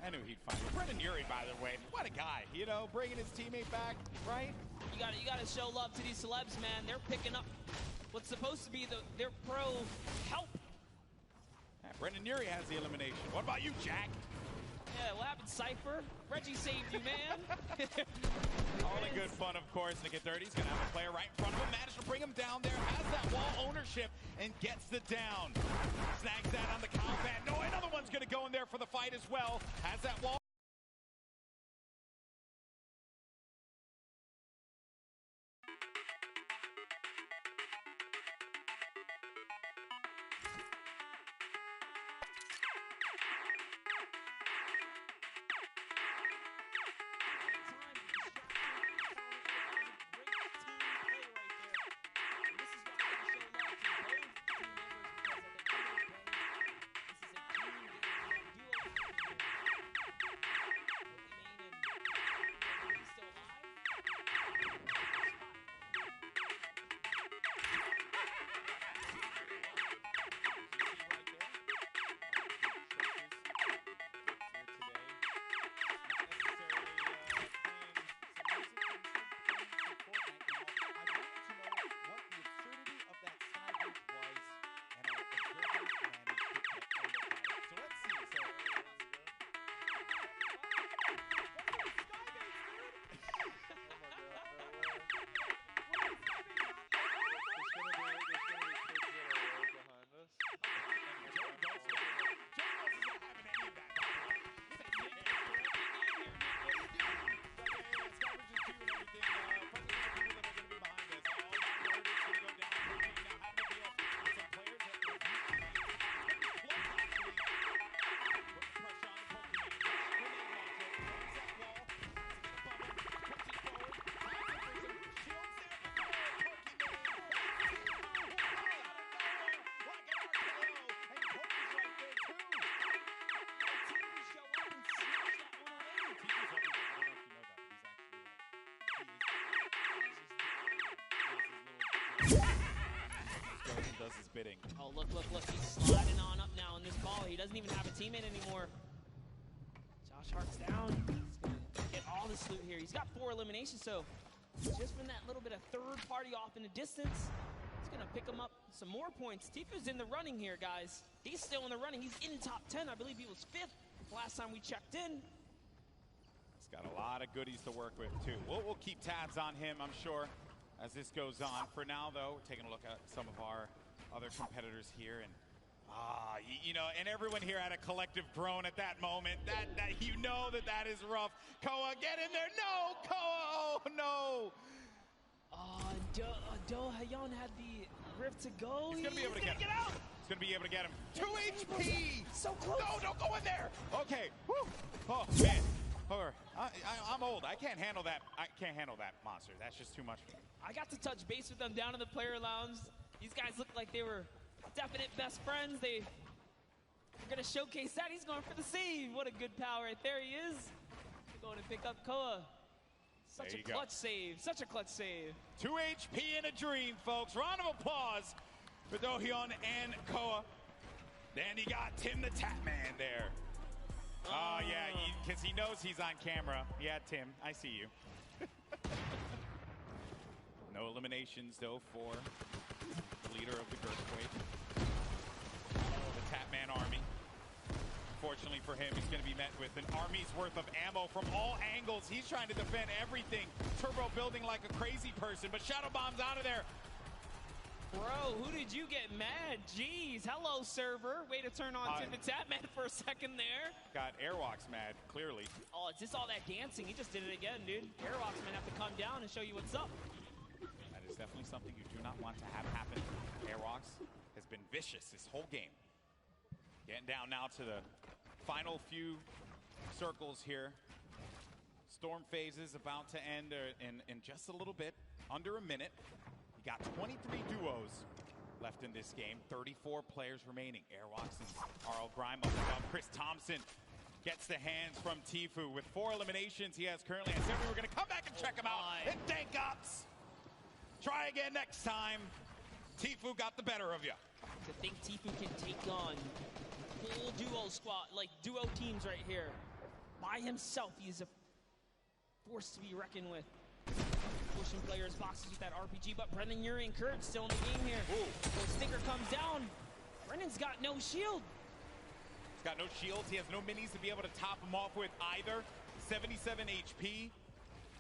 I knew he'd find it. Brendan Urie, by the way, what a guy. You know, bringing his teammate back, right? You gotta show love to these celebs, man. They're picking up what's supposed to be their pro help. Yeah, Brendan Urie has the elimination. What about you, Jack? Yeah, what happened, Cypher? Reggie saved you, man. All in good fun, of course. Nick at 30 is going to have a player right in front of him. Managed to bring him down there. Has that wall ownership and gets the down. Snags that on the combat. No, another one's going to go in there for the fight as well. Has that wall. Goes and does his bidding. Oh, look. He's sliding on up now in this ball. He doesn't even have a teammate anymore. Josh Hart's down. He's going to get all this loot here. He's got 4 eliminations, so just from that little bit of third party off in the distance, it's going to pick him up some more points. Tifu's in the running here, guys. He's still in the running. He's in top 10. I believe he was 5th last time we checked in. He's got a lot of goodies to work with, too. We'll keep tabs on him, I'm sure, as this goes on. For now, though, we're taking a look at some of our other competitors here. And, you know, and everyone here had a collective groan at that moment. That you know that is rough. Koa, get in there. No, Koa. Oh, no. Do Hayon had the rift to go. He's going to be able to get out. He's going to be able to get him. 2 HP. So close. No, don't go in there. Okay. Woo. Oh, man. I'm old. I can't handle that. I can't handle that monster. That's just too much for me. I got to touch base with them down in the player lounge. These guys look like they were definite best friends. They're going to showcase that. He's going for the save. What a good pal right there he is. They're going to pick up Koa. Such a clutch save. Such a clutch save. 2 HP in a dream, folks. Round of applause for Dohyun and Koa. Then you got Tim the Tap Man there. Oh, yeah, because he knows he's on camera. Yeah, Tim, I see you. No eliminations, though, for the leader of the Girthquake. The Tapman army. Fortunately for him, he's going to be met with an army's worth of ammo from all angles. He's trying to defend everything. Turbo building like a crazy person, but Shadow Bomb's out of there. Bro, who did you get mad? Jeez, hello, server. Way to turn on Tim the Tapman for a second there. Got Airwalks mad, clearly. Oh, it's just all that dancing. He just did it again, dude. Airwalks might have to come down and show you what's up. That is definitely something you do not want to have happen. Airwalks has been vicious this whole game. Getting down now to the final few circles here. Storm phase is about to end in just a little bit, under a minute. You got 23 duos left in this game, 34 players remaining. Airwalks and RL Grime up above. Chris Thompson gets the hands from Tifu. With 4 eliminations he has currently. I said we were going to come back and check him out. And Dank Ops. Try again next time. Tifu got the better of you. To think Tifu can take on full duo squad, like duo teams right here. By himself, he's a force to be reckoned with. Pushing players boxes with that RPG, but Brendan Urie and Courage still in the game here. So Stinger comes down. Brendan's got no shield. He's got no shields. He has no minis to be able to top him off with either. 77 HP.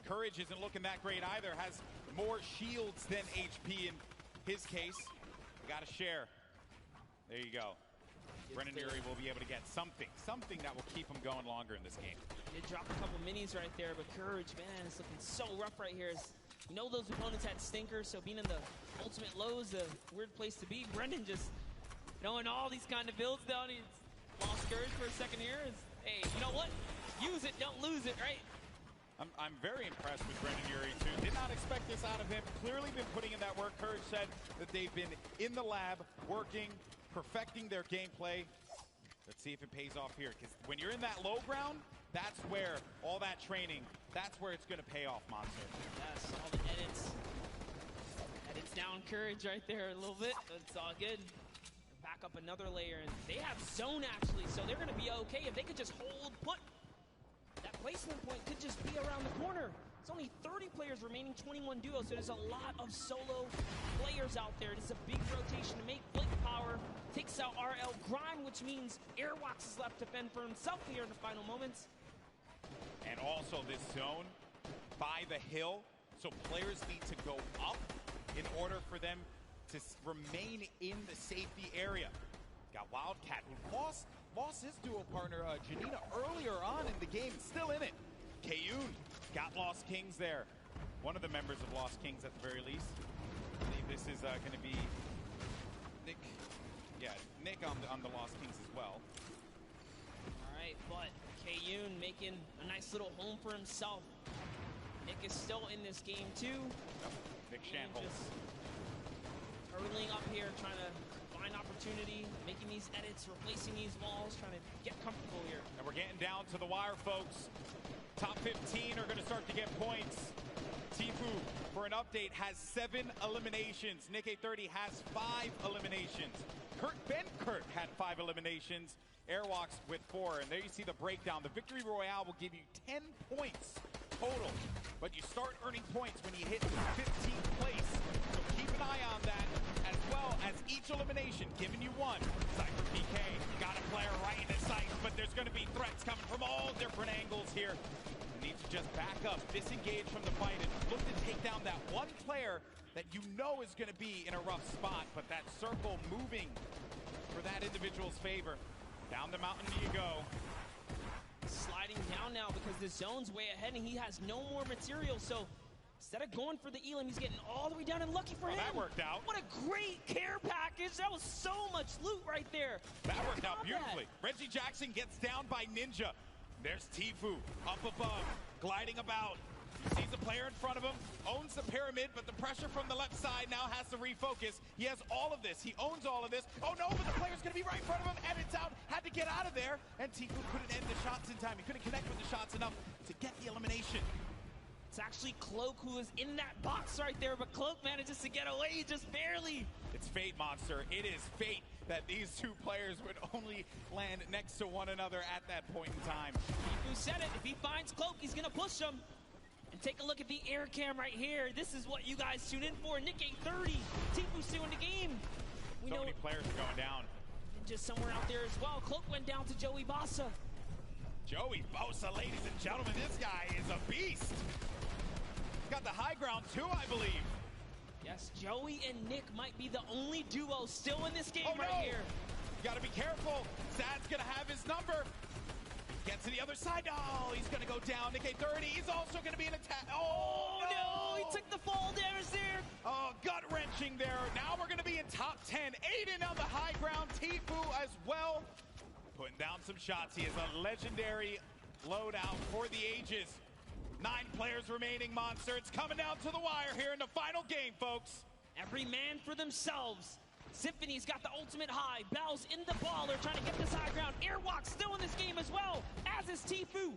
Courage isn't looking that great either. Has more shields than HP in his case. We got to share. There you go. Brendan Urie will be able to get something that will keep him going longer in this game. Did drop a couple minis right there, but Courage, man, it's looking so rough right here. You know those opponents had stinkers, so being in the ultimate low is a weird place to be. Brendan just knowing all these kind of builds down. He's lost Courage for a second here. Hey, you know what? Use it, don't lose it, right? I'm very impressed with Brendan Urie, too. Did not expect this out of him. Clearly been putting in that work. Courage said that they've been in the lab, working, perfecting their gameplay. Let's see if it pays off here, because when you're in that low ground, that's where all that training, that's where it's going to pay off, Monster. Yes, all the edits. Edits down Courage right there a little bit. It's all good. Back up another layer, and they have zone, actually, so they're going to be okay. If they could just hold put, that placement point could just be around the corner. It's only 30 players remaining, 21 duos, so there's a lot of solo players out there. It is a big rotation to make. Blink Power takes out RL Grime, which means Airwalks is left to fend for himself here in the final moments. And also this zone by the hill, so players need to go up in order for them to remain in the safety area. Got Wildcat, who lost his duo partner, Janina, earlier on in the game, still in it. Kayun got Lost Kings there. One of the members of Lost Kings at the very least. I believe this is going to be Nick. Yeah, Nick on the Lost Kings as well. All right, but Kayun making a nice little home for himself. Nick is still in this game too. Nick Shanholz. Hurling up here, trying to find opportunity, making these edits, replacing these walls, trying to get comfortable here. And we're getting down to the wire, folks. Top 15 are going to start to get points. Tifu for an update, has 7 eliminations. Nick 830 has 5 eliminations. Ben Kurt had 5 eliminations. Airwalks with 4, and there you see the breakdown. The Victory Royale will give you 10 points total, but you start earning points when you hit 15th place. So keep an eye on that, as well as each elimination giving you 1. Cypher PK got a player right in his sights, but there's going to be threats coming from all different angles here. You need to just back up, disengage from the fight, and look to take down that one player that you know is going to be in a rough spot, but that circle moving for that individual's favor. Down the mountain you go. Sliding down now because the zone's way ahead and he has no more material. So instead of going for the Elam, he's getting all the way down, and lucky for him. That worked out. What a great care package. That was so much loot right there. That worked out beautifully. Reggie Jackson gets down by Ninja. There's Tfue up above, gliding about. He sees a player in front of him, owns the pyramid, but the pressure from the left side now has to refocus. He has all of this. He owns all of this. Oh no, but the player's going to be right in front of him, and it's out. Had to get out of there, and Tfue couldn't end the shots in time. He couldn't connect with the shots enough to get the elimination. It's actually Cloak who is in that box right there, but Cloak manages to get away just barely. It's fate, Monster. It is fate that these two players would only land next to one another at that point in time. Tfue said it. If he finds Cloak, he's going to push him. And take a look at the air cam right here. This is what you guys tune in for. Nick 830, Tfue still in the game. We so know many players are going down. Just somewhere out there as well. Cloak went down to Joey Bossa. Joey Bosa, ladies and gentlemen, this guy is a beast. Got the high ground too, I believe. Yes, Joey and Nick might be the only duo still in this game right here. You gotta be careful. Zad's gonna have his number. Gets to the other side. Oh, he's going to go down. Nick 830. He's also going to be an attack. Oh, no. He took the fall damage there. Oh, gut-wrenching there. Now we're going to be in top 10. Aiden on the high ground. Tfue as well. Putting down some shots. He is a legendary loadout for the ages. 9 players remaining, Monster. It's coming down to the wire here in the final game, folks. Every man for themselves. Symphony's got the ultimate high. Bell's in the ball. They're trying to get this high ground. Airwalk still in this game as well, as is Tfue.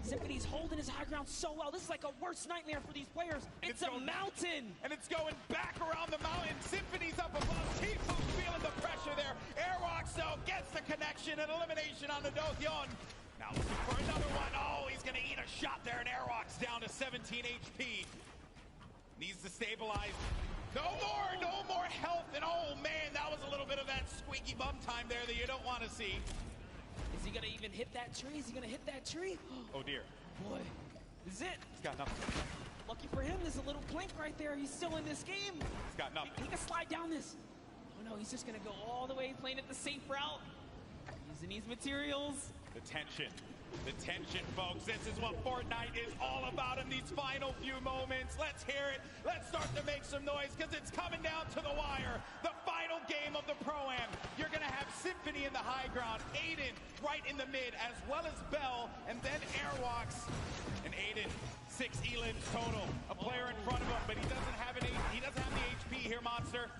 Symphony's holding his high ground so well. This is like a worst nightmare for these players. It's a mountain. And it's going back around the mountain. Symphony's up above. Tfue's feeling the pressure there. Airwalk still gets the connection and elimination on the Dohyeon. Now looking for another one. Oh, he's going to eat a shot there, and Airwalk's down to 17 HP. Needs to stabilize. No more health, and oh man, that was a little bit of that squeaky bum time there that you don't want to see. Is he gonna even hit that tree? Is he gonna hit that tree? Oh dear. Boy, this is it. He's got nothing. Lucky for him, there's a little plank right there. He's still in this game. He's got nothing. He can slide down this. Oh no, he's just gonna go all the way, playing it the safe route. Using these materials. The tension, folks. This is what Fortnite is all about in these final few moments. Let's hear it. Let's start to make some noise because it's coming down to the wire. The final game of the Pro-Am. You're going to have Symphony in the high ground, Aiden right in the mid, as well as Bell, and then Airwalks. And Aiden, 6 elims total. A player in front of him, but he doesn't have the HP here, Monster.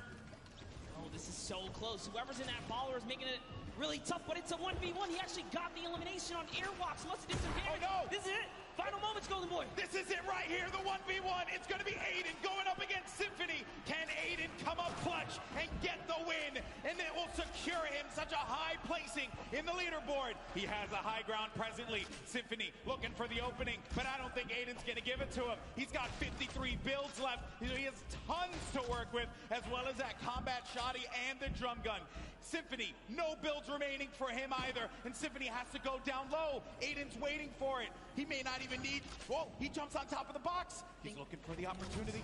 Oh, this is so close. Whoever's in that baller is making it really tough, but it's a 1v1. He actually got the elimination on Airwalks. Must have did some damage. Oh no! This is it. Final moments, Golden Boy. This is it right here, the 1v1. It's going to be Aiden going up against Symphony. Can Aiden come up clutch and get the win? And it will secure him such a high placing in the leaderboard. He has a high ground presently. Symphony looking for the opening, but I don't think Aiden's going to give it to him. He's got 53 builds left. He has tons to work with, as well as that combat shoddy and the drum gun. Symphony, no builds remaining for him either, and Symphony has to go down low. Aiden's waiting for it. He may not even need, whoa, he jumps on top of the box. He's looking for the opportunity.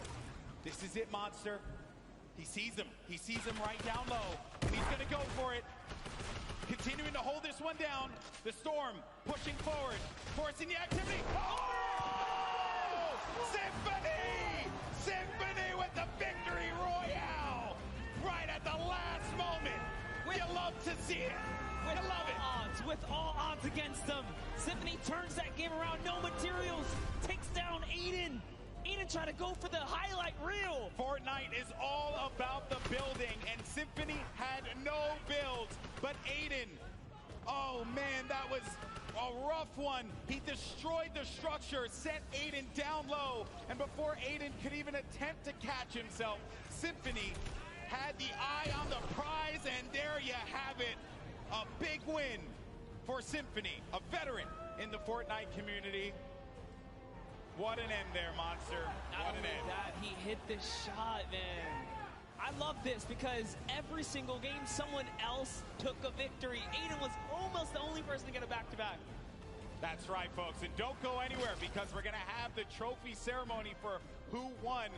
This is it, Monster. He sees him right down low, and he's gonna go for it. Continuing to hold this one down. The Storm pushing forward, forcing the activity. Oh! Symphony! Symphony with the victory royale! Right at the last moment. You love to see it. I love it. With all odds against them, Symphony turns that game around. No materials, takes down Aiden. Aiden tried to go for the highlight reel. Fortnite is all about the building, and Symphony had no builds. But Aiden, oh man, that was a rough one. He destroyed the structure, sent Aiden down low, and before Aiden could even attempt to catch himself, Symphony had the eye on the prize, and there you have it. A big win for Symphony, a veteran in the Fortnite community. What an end there, Monster. What an end. That he hit the shot, man. I love this because every single game someone else took a victory. Aiden was almost the only person to get a back-to-back. That's right, folks, and don't go anywhere because we're going to have the trophy ceremony for who won.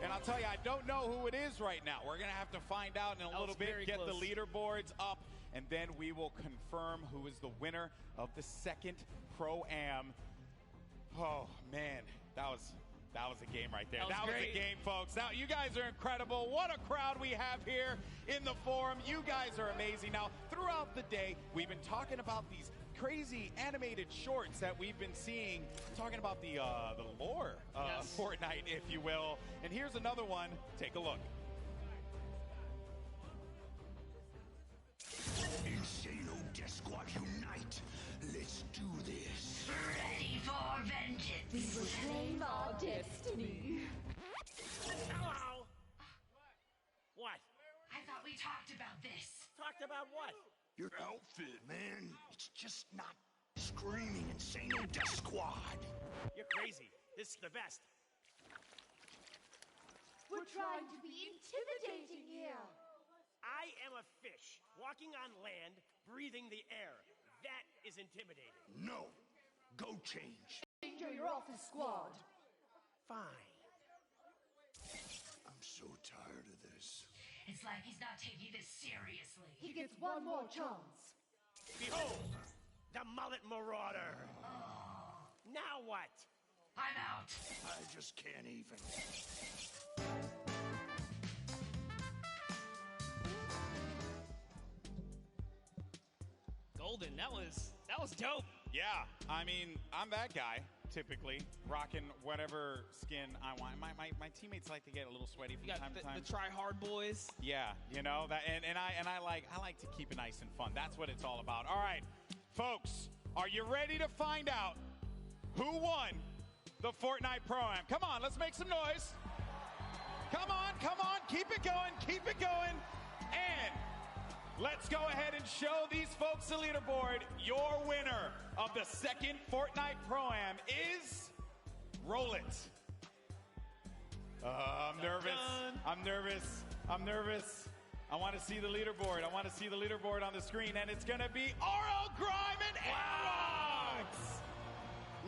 And I'll tell you, I don't know who it is right now. We're going to have to find out in a little bit, get the leaderboards up, and then we will confirm who is the winner of the second Pro-Am. Oh, man, that was a game right there. That was a game, folks. Now, you guys are incredible. What a crowd we have here in the forum. You guys are amazing. Now, throughout the day, we've been talking about these crazy animated shorts that we've been seeing, talking about the lore of Fortnite, if you will. And here's another one. Take a look. Insano Death Squad unite. Let's do this. Ready for vengeance. We will claim our destiny. Hello. What? I thought we talked about this. Talked about what? Your outfit, man. It's just not screaming Insano Death Squad. You're crazy. This is the best. We're trying to be intimidating here. I am a fish, walking on land, breathing the air. That is intimidating. No. Go change. Enjoy your office squad. Fine. I'm so tired of this. It's like he's not taking this seriously. He gets one more chance. Behold, the mullet marauder. Now what? I'm out. I just can't even. Golden, that was dope. Yeah, I mean, I'm that guy, typically, rocking whatever skin I want. My teammates like to get a little sweaty from time to time. The try-hard boys. Yeah, you know, that, and I like to keep it nice and fun. That's what it's all about. All right, folks, are you ready to find out who won the Fortnite Pro-Am? Come on, let's make some noise. Come on, keep it going, and let's go ahead and show these folks the leaderboard. Your winner of the second Fortnite Pro-Am is... Roll it. I'm nervous. I want to see the leaderboard. On the screen, and it's going to be RL Grime and Airbox.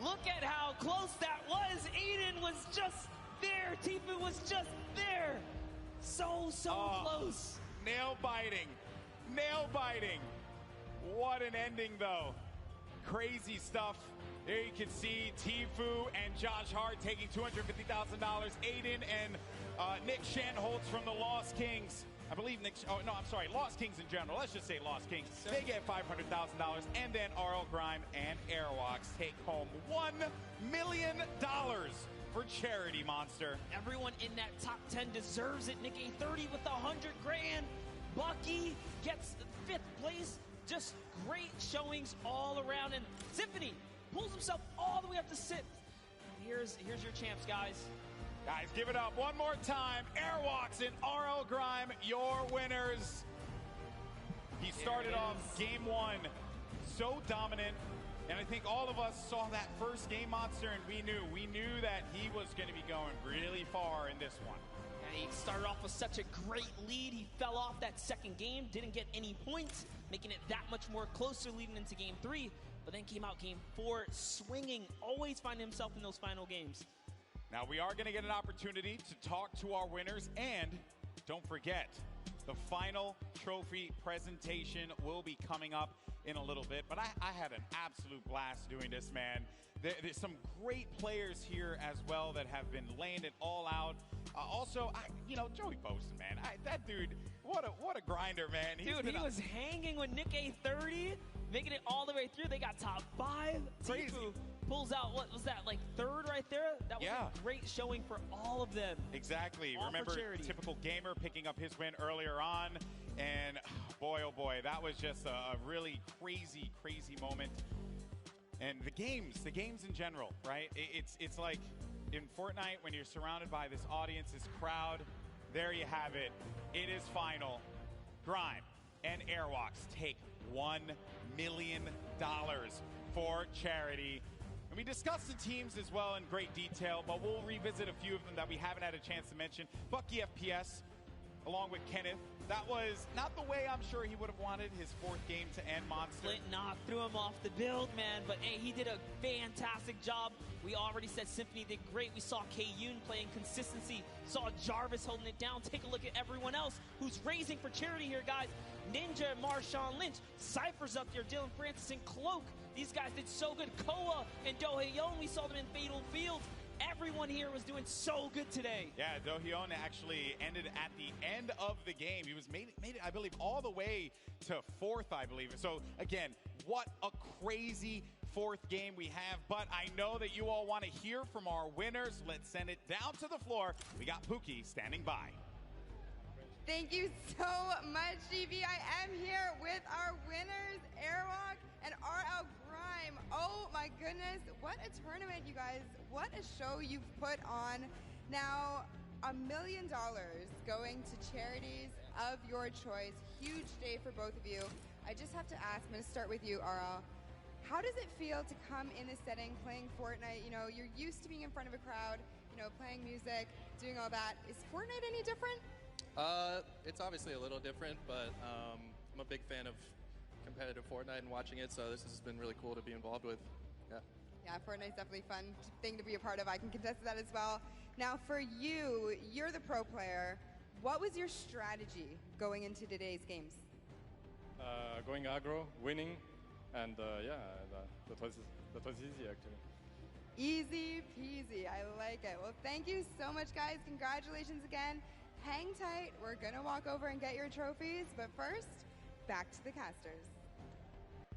Look at how close that was. Aiden was just there. Tifa was just there. So close. Nail biting. What an ending, though. Crazy stuff. There you can see Tfue and Josh Hart taking $250,000. Aiden and Nick Shanholtz from the Lost Kings. I believe Lost Kings in general. Let's just say Lost Kings. They get $500,000. And then RL Grime and Airwalks take home $1 million for charity, Monster. Everyone in that top 10 deserves it. Nick A30 with $100 grand. Bucky gets 5th place. Just great showings all around. And Symphony pulls himself all the way up to 6th. Here's your champs, guys. Guys, give it up one more time. Airwalks and RL Grime, your winners. He started off game 1 so dominant. And I think all of us saw that first game, Monster, and we knew that he was going to be going really far in this one. Yeah, he started off with such a great lead. He fell off that second game, didn't get any points, making it that much more closer leading into game 3. But then came out game 4, swinging, always finding himself in those final games. Now, we are going to get an opportunity to talk to our winners, and don't forget, the final trophy presentation will be coming up in a little bit. But I had an absolute blast doing this, man. There's some great players here as well that have been laying it all out. Also, Joey Bosun, man. That dude, what a grinder, man. He was hanging with Nick A30, making it all the way through. They got top 5. Crazy. Tfue pulls out, what was that, like 3rd right there? That was a great showing for all of them. Exactly. All Remember, typical gamer picking up his win earlier on. And boy, oh boy, that was just a really crazy moment. And the games in general, right? It's like in Fortnite when you're surrounded by this audience, this crowd. There you have it. It is final. Grime and Airwalks take $1 million for charity. And we discussed the teams as well in great detail, but we'll revisit a few of them that we haven't had a chance to mention. Bucky FPS, along with Kenneth. That was not the way I'm sure he would have wanted his fourth game to end, Monster. Flint threw him off the build, man, but hey, he did a fantastic job. We already said Symphony did great. We saw K-Yoon playing consistency, saw Jarvis holding it down. Take a look at everyone else who's raising for charity here, guys. Ninja, Marshawn Lynch, Cypher's up there, Dylan Francis and Cloak. These guys did so good. Koa and Dohaeon, we saw them in Fatal Fields. Everyone here was doing so good today. Yeah, Dohaeon actually ended at the end of the game. He was made it, I believe, all the way to fourth, I believe. So, again, what a crazy fourth game we have. But I know that you all want to hear from our winners. Let's send it down to the floor. We got Pookie standing by. Thank you so much, GB. I am here with our winners, Airwalk and RL Grime. Oh my goodness, what a tournament, you guys. What a show you've put on. Now, $1 million going to charities of your choice. Huge day for both of you. I just have to ask, I'm going to start with you, RL. How does it feel to come in this setting, playing Fortnite? You know, you're used to being in front of a crowd, you know, playing music, doing all that. Is Fortnite any different? It's obviously a little different, but I'm a big fan of competitive Fortnite and watching it, so this has been really cool to be involved with. Yeah, Fortnite's definitely a fun thing to be a part of. I can contest that as well. Now, for you, you're the pro player. What was your strategy going into today's games? Going aggro, winning, and yeah, that was easy actually. Easy peasy. I like it. Well, thank you so much, guys. Congratulations again. Hang tight. We're going to walk over and get your trophies. But first, back to the casters.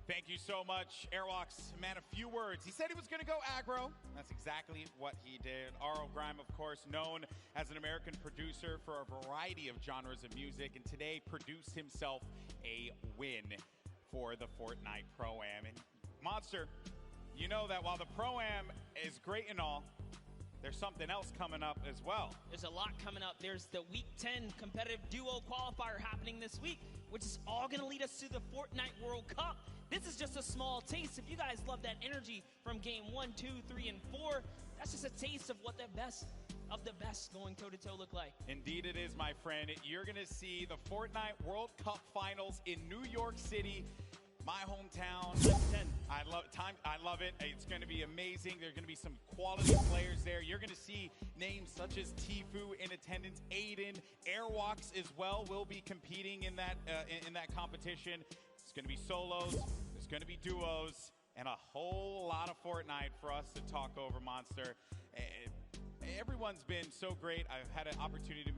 Thank you so much, Airwalks. Man, a few words. He said he was going to go aggro. That's exactly what he did. RL Grime, of course, known as an American producer for a variety of genres of music, and today produced himself a win for the Fortnite Pro-Am. And Monster, you know that while the Pro-Am is great and all, there's something else coming up as well. There's a lot coming up. There's the Week 10 competitive duo qualifier happening this week, which is all going to lead us to the Fortnite World Cup. This is just a small taste. If you guys love that energy from game 1, 2, 3, and 4, that's just a taste of what the best of the best going toe-to-toe look like. Indeed it is, my friend. You're going to see the Fortnite World Cup Finals in New York City, my hometown. I love it. It's going to be amazing. There are going to be some quality players there. You're going to see names such as Tfue in attendance, Aiden, Airwalks as well will be competing in that competition. It's going to be solos. There's going to be duos, and a whole lot of Fortnite for us to talk over, Monster. Everyone's been so great. I've had an opportunity to.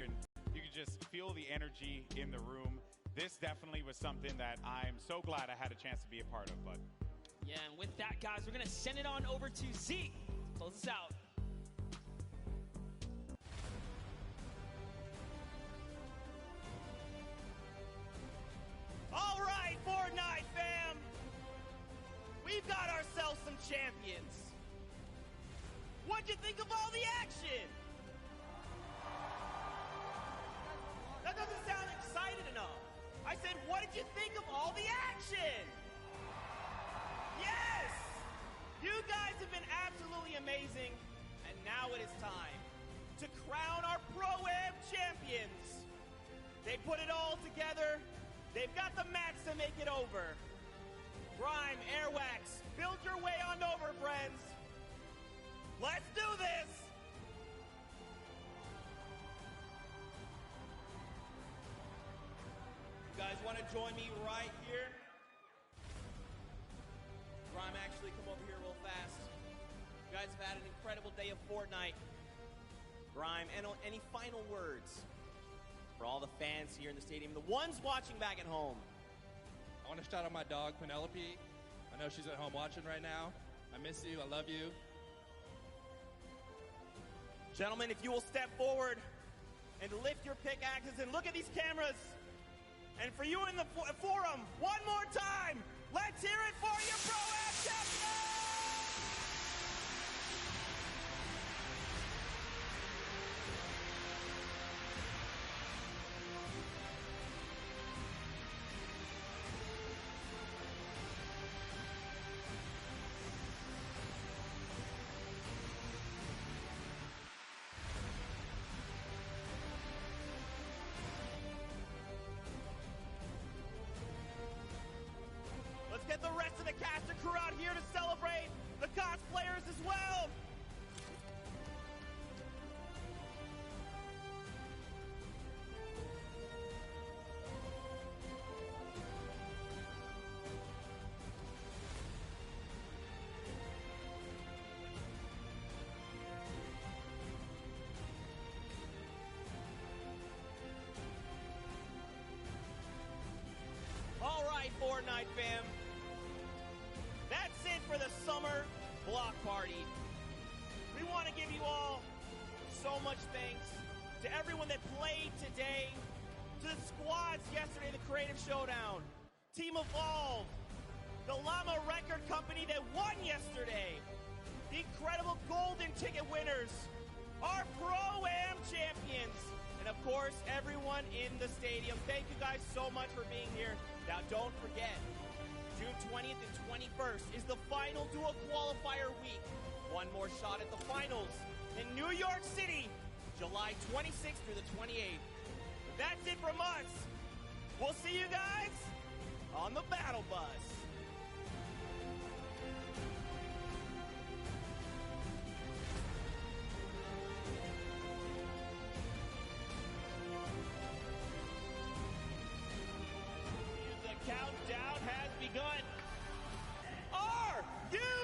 You can just feel the energy in the room. This definitely was something that I'm so glad I had a chance to be a part of, bud. Yeah, and with that, guys, we're going to send it on over to Zeke to close us out. All right, Fortnite fam. We've got ourselves some champions. What'd you think of all the action? That doesn't sound excited enough. I said, what did you think of all the action? Yes! You guys have been absolutely amazing, and now it is time to crown our Pro-Am champions. They put it all together. They've got the match to make it over. Grime, Airwax, build your way on over, friends. Let's do this! You guys want to join me right here? Grime, actually come over here real fast. You guys have had an incredible day of Fortnite. Grime, any final words for all the fans here in the stadium, the ones watching back at home? I want to shout out my dog, Penelope. I know she's at home watching right now. I miss you. I love you. Gentlemen, if you will step forward and lift your pickaxes and look at these cameras. And for you in the forum, one more time, let's hear it for your Pro-Am champions! right, Fortnite fam. That's it for the summer block party. We want to give you all so much thanks to everyone that played today, to the squads yesterday, the Creative Showdown, Team Evolve, the Llama Record Company that won yesterday, the incredible golden ticket winners, our Pro-Am champions, and of course, everyone in the stadium. Thank you guys so much for being here. Now, don't forget, June 20th and 21st is the final dual qualifier week. One more shot at the finals in New York City, July 26th through the 28th. That's it from us. We'll see you guys on the Battle Bus. The countdown has begun. Are you